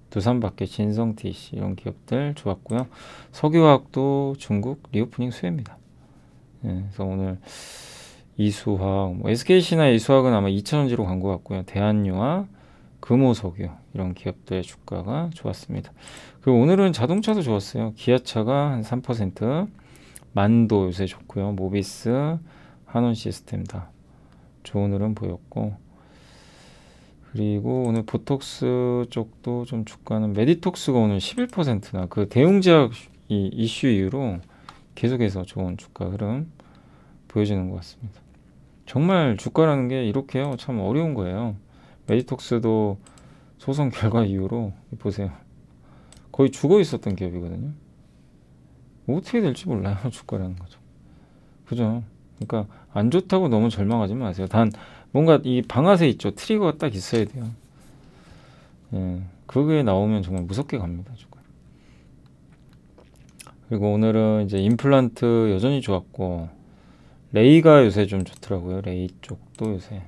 두산밖에 진성 TC 이런 기업들 좋았고요. 석유화학도 중국 리오프닝 수혜입니다. 그래서 오늘 이수화학, 뭐 SKC나 이수화학은 아마 2,000원지로 간 것 같고요. 대한유화, 금호석유 이런 기업들의 주가가 좋았습니다. 그리고 오늘은 자동차도 좋았어요. 기아차가 한 3%, 만도 요새 좋고요. 모비스, 한원시스템 다 좋은 흐름 보였고, 그리고 오늘 보톡스 쪽도 좀 주가는 메디톡스가 오늘 11%나 그 대웅제약 이슈 이후로 계속해서 좋은 주가 흐름 보여지는 것 같습니다. 정말 주가라는 게 이렇게요. 참 어려운 거예요. 메디톡스도 소송 결과 이후로 보세요. 거의 죽어 있었던 기업이거든요. 어떻게 될지 몰라요. 주가라는 거죠. 그죠? 그러니까 안 좋다고 너무 절망하지 마세요. 단 뭔가 이 방아쇠 있죠. 트리거가 딱 있어야 돼요. 예, 그게 나오면 정말 무섭게 갑니다. 주가. 그리고 오늘은 이제 임플란트 여전히 좋았고 레이가 요새 좀 좋더라고요. 레이 쪽도 요새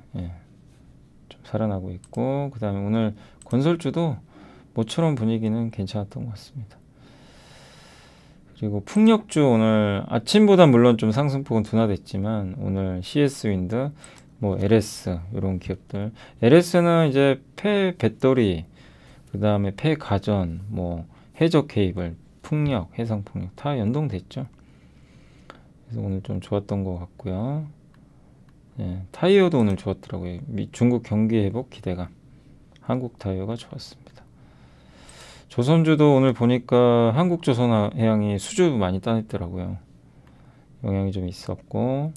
좀 살아나고 있고, 그 다음에 오늘 건설주도 모처럼 분위기는 괜찮았던 것 같습니다. 그리고 풍력주 오늘 아침보다 물론 좀 상승폭은 둔화됐지만 오늘 CS 윈드, 뭐 LS 이런 기업들, LS는 이제 폐 배터리, 그 다음에 폐 가전, 뭐 해저 케이블, 풍력, 해상 풍력 다 연동됐죠. 그래서 오늘 좀 좋았던 것 같고요. 예, 타이어도 오늘 좋았더라고요. 중국 경기 회복 기대감. 한국 타이어가 좋았습니다. 조선주도 오늘 보니까 한국조선해양이 수주 많이 따냈더라고요. 영향이 좀 있었고,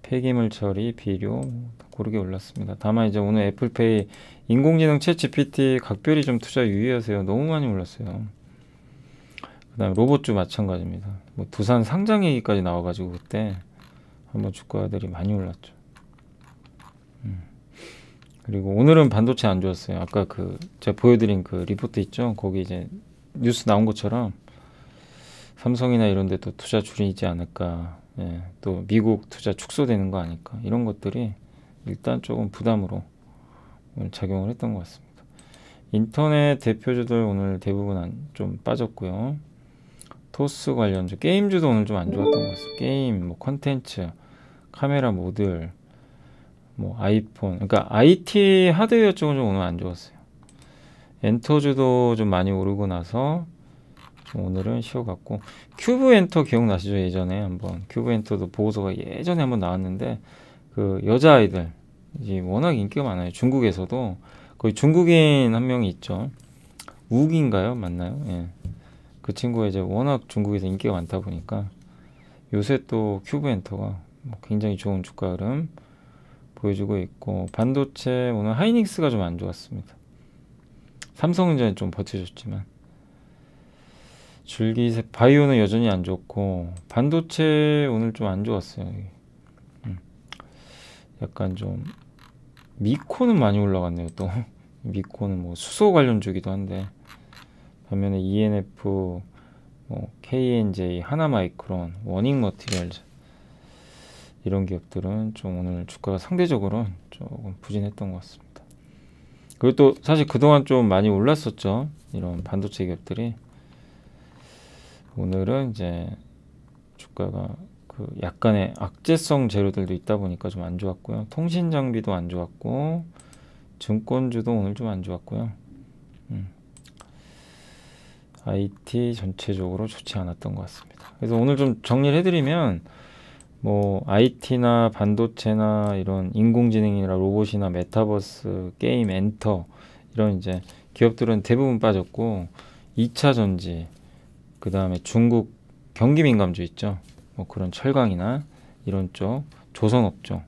폐기물 처리, 비료 고르게 올랐습니다. 다만 이제 오늘 애플페이 인공지능 챗 GPT 각별히 좀 투자 유의하세요. 너무 많이 올랐어요. 그 다음에 로봇주 마찬가지입니다. 뭐 두산 상장 얘기까지 나와가지고 그때 한번 주가들이 많이 올랐죠. 그리고 오늘은 반도체 안 좋았어요. 아까 그 제가 보여드린 그 리포트 있죠. 거기 이제 뉴스 나온 것처럼 삼성이나 이런 데 또 투자 줄이지 않을까. 예, 또 미국 투자 축소되는 거 아닐까. 이런 것들이 일단 조금 부담으로 오늘 작용을 했던 것 같습니다. 인터넷 대표주들 오늘 대부분 좀 빠졌고요. 토스 관련주, 게임주도 오늘 좀 안 좋았던 것 같습니다. 게임, 뭐 컨텐츠, 카메라 모듈, 뭐 아이폰, 그러니까 IT 하드웨어 쪽은 좀 오늘 안 좋았어요. 엔터주도 좀 많이 오르고 나서 좀 오늘은 쉬어갔고, 큐브 엔터 기억나시죠? 예전에 한번 큐브 엔터도 보고서가 예전에 한번 나왔는데 그 여자아이들 이제 워낙 인기가 많아요. 중국에서도 거의 중국인 한 명이 있죠. 우기인가요? 맞나요? 예. 그 친구가 이제 워낙 중국에서 인기가 많다 보니까 요새 또 큐브 엔터가 굉장히 좋은 주가 흐름 보여주고 있고, 반도체 오늘 하이닉스가 좀 안 좋았습니다. 삼성전자 좀 버텨줬지만 줄기세 바이오는 여전히 안 좋고, 반도체 오늘 좀 안 좋았어요. 약간 좀 미코는 많이 올라갔네요. 또 미코는 뭐 수소 관련주기도 한데, 반면에 ENF, 뭐 KNJ, 하나마이크론, 워닝머티리얼즈 이런 기업들은 좀 오늘 주가가 상대적으로 조금 부진했던 것 같습니다. 그리고 또 사실 그동안 좀 많이 올랐었죠. 이런 반도체 기업들이. 오늘은 이제 주가가 그 약간의 악재성 재료들도 있다 보니까 좀 안 좋았고요. 통신 장비도 안 좋았고, 증권주도 오늘 좀 안 좋았고요. IT 전체적으로 좋지 않았던 것 같습니다. 그래서 오늘 좀 정리를 해드리면, 뭐 IT나 반도체나 이런 인공지능이나 로봇이나 메타버스, 게임, 엔터 이런 이제 기업들은 대부분 빠졌고, 2차 전지, 그 다음에 중국 경기 민감주 있죠. 뭐 그런 철강이나 이런 쪽, 조선업종,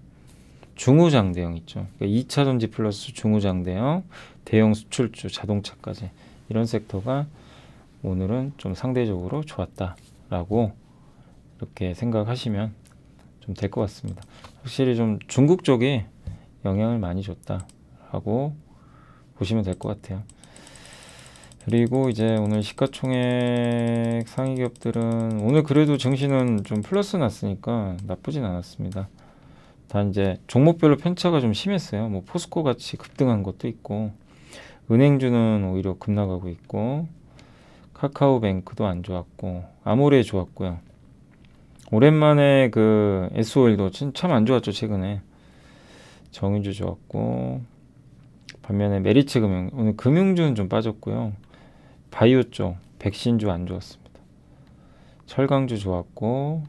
중후장대형 있죠. 그러니까 2차 전지 플러스 중후장대형, 대형 수출주, 자동차까지 이런 섹터가 오늘은 좀 상대적으로 좋았다라고 이렇게 생각하시면 좀 될 것 같습니다. 확실히 좀 중국 쪽이 영향을 많이 줬다라고 보시면 될 것 같아요. 그리고 이제 오늘 시가총액 상위 기업들은 오늘 그래도 증시는 좀 플러스 났으니까 나쁘진 않았습니다. 단 이제 종목별로 편차가 좀 심했어요. 뭐 포스코 같이 급등한 것도 있고, 은행주는 오히려 급락하고 있고, 카카오뱅크도 안 좋았고, 아모레 좋았고요. 오랜만에 그 SO일도 참 안 좋았죠. 최근에 정유주 좋았고, 반면에 메리츠 금융, 오늘 금융주는 좀 빠졌고요. 바이오 쪽 백신주 안 좋았습니다. 철강주 좋았고,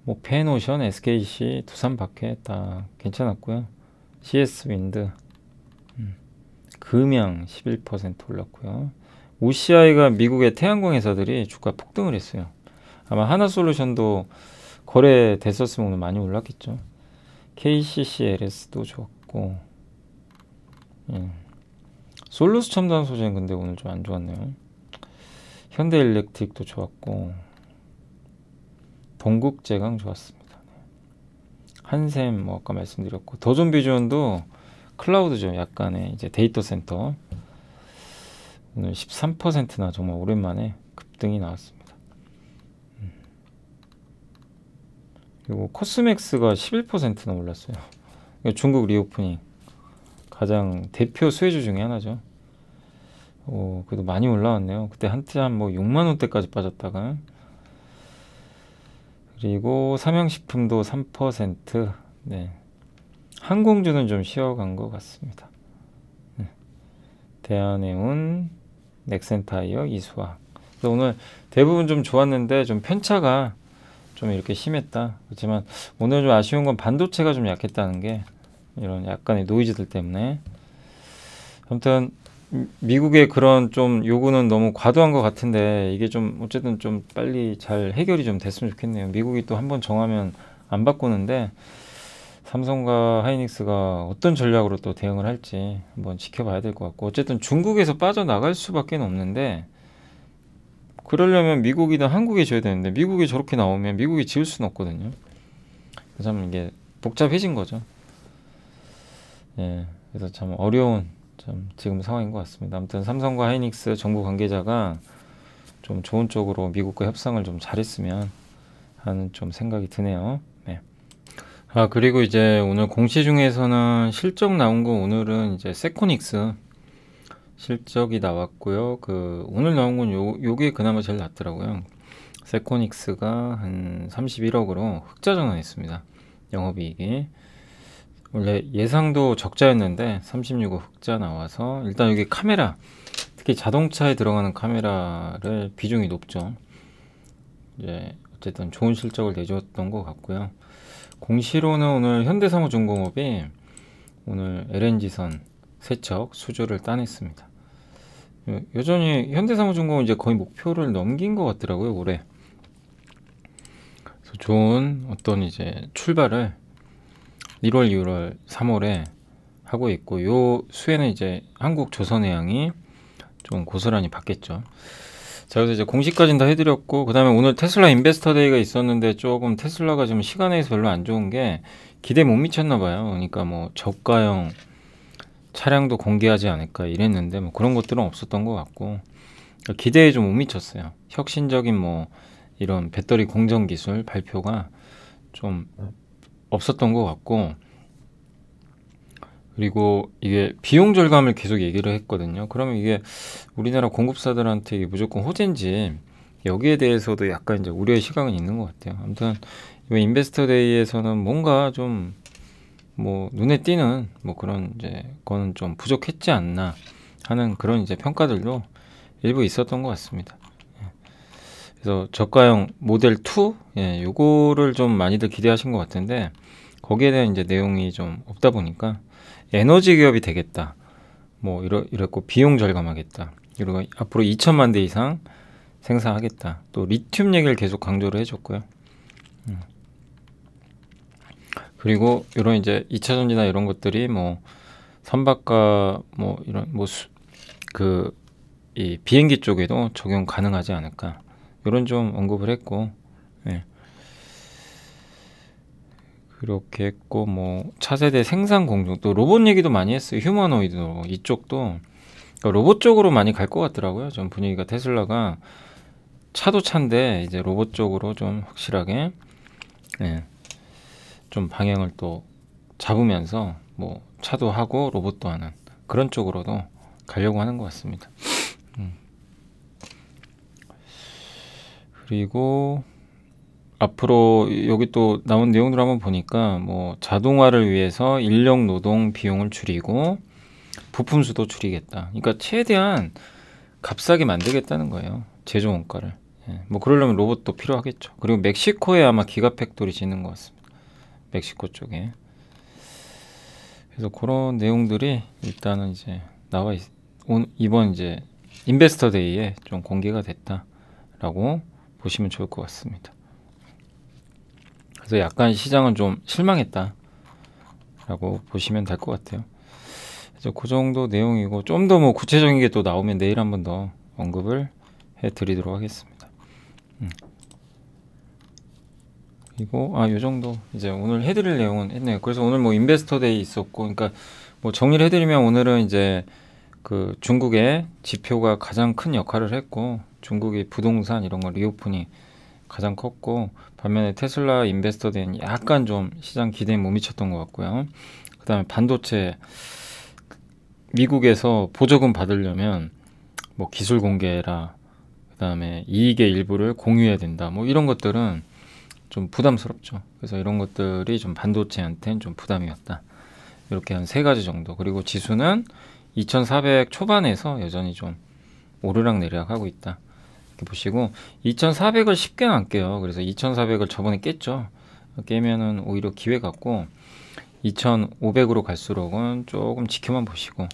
뭐 펜오션, SKC, 두산박해 다 괜찮았고요. CS 윈드, 금양 11% 올랐고요. OCI가 미국의 태양광 회사들이 주가 폭등을 했어요. 아마 하나솔루션도 거래됐었으면 오늘 많이 올랐겠죠. KCCLS도 좋았고, 솔루스 첨단 소재는 근데 오늘 좀 안 좋았네요. 현대일렉트릭도 좋았고, 동국제강 좋았습니다. 한샘 뭐 아까 말씀드렸고 더존비전도 클라우드죠. 약간의 이제 데이터 센터 오늘 13%나 정말 오랜만에 급등이 나왔습니다. 그리고 코스맥스가 11%나 올랐어요. 중국 리오프닝 가장 대표 수혜주 중에 하나죠. 그래도 많이 올라왔네요. 그때 한때 뭐 6만원대까지 빠졌다가. 그리고 삼양식품도 3%. 네. 항공주는 좀 쉬어간 것 같습니다. 네. 대한해운, 넥센타이어, 이수학. 그래서 오늘 대부분 좀 좋았는데 좀 편차가 좀 이렇게 심했다. 그렇지만 오늘 좀 아쉬운 건 반도체가 좀 약했다는 게 이런 약간의 노이즈들 때문에. 아무튼 미국의 그런 좀 요구는 너무 과도한 것 같은데 이게 좀 어쨌든 좀 빨리 잘 해결이 좀 됐으면 좋겠네요. 미국이 또 한번 정하면 안 바꾸는데 삼성과 하이닉스가 어떤 전략으로 또 대응을 할지 한번 지켜봐야 될 것 같고, 어쨌든 중국에서 빠져나갈 수밖에 없는데 그러려면 미국이든 한국이 줘야 되는데 미국이 저렇게 나오면 미국이 지을 수는 없거든요. 그래서 참 이게 복잡해진 거죠. 예, 그래서 참 어려운 좀 지금 상황인 것 같습니다. 아무튼 삼성과 하이닉스 정부 관계자가 좀 좋은 쪽으로 미국과 협상을 좀 잘했으면 하는 좀 생각이 드네요. 네. 그리고 이제 오늘 공시 중에서는 실적 나온 거 오늘은 이제 세코닉스 실적이 나왔고요. 오늘 나온 건 요게 그나마 제일 낫더라고요. 세코닉스가 한 31억으로 흑자 전환했습니다. 영업이익이. 원래 예상도 적자였는데 36억 흑자 나와서 일단 여기 카메라, 특히 자동차에 들어가는 카메라를 비중이 높죠. 이제 어쨌든 좋은 실적을 내줬던 것 같고요. 공시로는 오늘 현대사무중공업이 오늘 LNG선 세척 수주를 따냈습니다. 여전히 현대사무중공업 이제 거의 목표를 넘긴 것 같더라고요, 올해. 그래서 좋은 어떤 이제 출발을 1월, 2월, 3월에 하고 있고, 요 수혜는 이제 한국조선해양이 좀 고스란히 받겠죠. 자, 그래서 이제 공시까지는 다 해드렸고, 그 다음에 오늘 테슬라 인베스터 데이가 있었는데 조금 테슬라가 지금 시간에서 별로 안 좋은 게 기대 못 미쳤나 봐요. 그러니까 뭐 저가형 차량도 공개하지 않을까 이랬는데 뭐 그런 것들은 없었던 것 같고, 기대에 좀 못 미쳤어요. 혁신적인 뭐 이런 배터리 공정 기술 발표가 좀 없었던 것 같고, 그리고 이게 비용 절감을 계속 얘기를 했거든요. 그러면 이게 우리나라 공급사들한테 이게 무조건 호재인지 여기에 대해서도 약간 이제 우려의 시각은 있는 것 같아요. 아무튼 이번 인베스터 데이에서는 뭔가 좀 뭐 눈에 띄는 뭐 그런 이제 거는 좀 부족했지 않나 하는 그런 이제 평가들도 일부 있었던 것 같습니다. 그래서 저가형 모델 2, 요거를 좀 많이들 기대하신 것 같은데 거기에 대한 이제 내용이 좀 없다 보니까 에너지 기업이 되겠다, 뭐 이랬고 비용 절감하겠다, 그리고 앞으로 2천만 대 이상 생산하겠다, 또 리튬 얘기를 계속 강조를 해줬고요. 그리고 이런 이제 2차 전지나 이런 것들이 뭐 선박과 뭐 이런 뭐 이 비행기 쪽에도 적용 가능하지 않을까, 이런 좀 언급을 했고, 그렇게 했고, 뭐 차세대 생산 공정, 또 로봇 얘기도 많이 했어요. 휴머노이드 이쪽도, 그러니까 로봇 쪽으로 많이 갈 것 같더라고요. 좀 분위기가 테슬라가 차도 차인데 이제 로봇 쪽으로 좀 확실하게 좀 방향을 또 잡으면서 뭐 차도 하고 로봇도 하는 그런 쪽으로도 가려고 하는 것 같습니다. 그리고 앞으로 여기 또 나온 내용들 한번 보니까 뭐 자동화를 위해서 인력 노동 비용을 줄이고 부품 수도 줄이겠다. 그러니까 최대한 값싸게 만들겠다는 거예요. 제조 원가를. 뭐 그러려면 로봇도 필요하겠죠. 그리고 멕시코에 아마 기가 팩토리 짓는 것 같습니다. 멕시코 쪽에. 그래서 그런 내용들이 일단은 이제 이번 이제 인베스터 데이에 좀 공개가 됐다라고 보시면 좋을 것 같습니다. 그래서 약간 시장은 좀 실망했다라고 보시면 될 것 같아요. 그래서 그 정도 내용이고, 좀 더 뭐 구체적인 게 또 나오면 내일 한번 더 언급을 해드리도록 하겠습니다. 그리고 요 정도 이제 오늘 해드릴 내용은 했네요. 그래서 오늘 뭐 인베스터 데이 있었고, 그러니까 뭐 정리를 해드리면 오늘은 이제 그 중국의 지표가 가장 큰 역할을 했고, 중국의 부동산 이런 거 리오픈이 가장 컸고, 반면에 테슬라 인베스터 데이는 약간 좀 시장 기대에 못 미쳤던 것 같고요. 그 다음에 반도체, 미국에서 보조금 받으려면 뭐 기술 공개라, 그 다음에 이익의 일부를 공유해야 된다, 뭐 이런 것들은 좀 부담스럽죠. 그래서 이런 것들이 좀 반도체한테는 좀 부담이었다. 이렇게 한 3가지 정도. 그리고 지수는 2400 초반에서 여전히 좀 오르락 내리락 하고 있다. 이렇게 보시고 2400을 쉽게는 안 깨요. 그래서 2400을 저번에 깼죠. 깨면은 오히려 기회 같고 2500으로 갈수록은 조금 지켜만 보시고,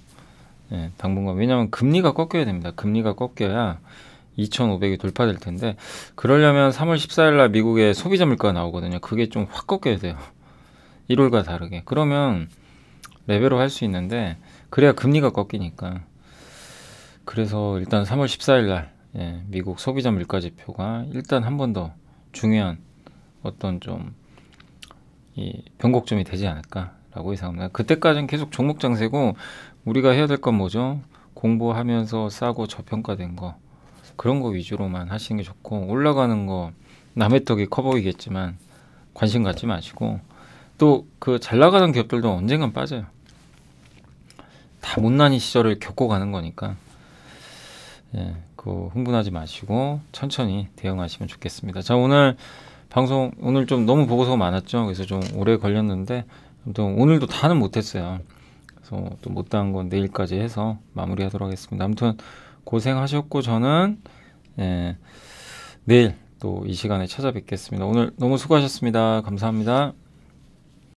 예, 당분간. 왜냐하면 금리가 꺾여야 됩니다. 금리가 꺾여야 2500이 돌파될 텐데, 그러려면 3월 14일 날 미국의 소비자 물가가 나오거든요. 그게 좀 확 꺾여야 돼요. 1월과 다르게. 그러면 레벨로 할 수 있는데, 그래야 금리가 꺾이니까. 그래서 일단 3월 14일 날, 예, 미국 소비자 물가 지표가 일단 한 번 더 중요한 어떤 좀 이 변곡점이 되지 않을까라고 예상합니다. 그때까지는 계속 종목 장세고, 우리가 해야 될 건 뭐죠? 공부하면서 싸고 저평가된 거, 그런 거 위주로만 하시는 게 좋고, 올라가는 거 남의 떡이 커 보이겠지만 관심 갖지 마시고, 또 그 잘 나가는 기업들도 언젠간 빠져요. 다 못난이 시절을 겪고 가는 거니까, 예, 그 흥분하지 마시고 천천히 대응하시면 좋겠습니다. 자, 오늘 방송 오늘 좀 너무 보고서가 많았죠. 그래서 좀 오래 걸렸는데, 아무튼 오늘도 다는 못했어요. 그래서 또 못다한 건 내일까지 해서 마무리하도록 하겠습니다. 아무튼 고생하셨고, 저는, 예, 내일 또 이 시간에 찾아뵙겠습니다. 오늘 너무 수고하셨습니다. 감사합니다.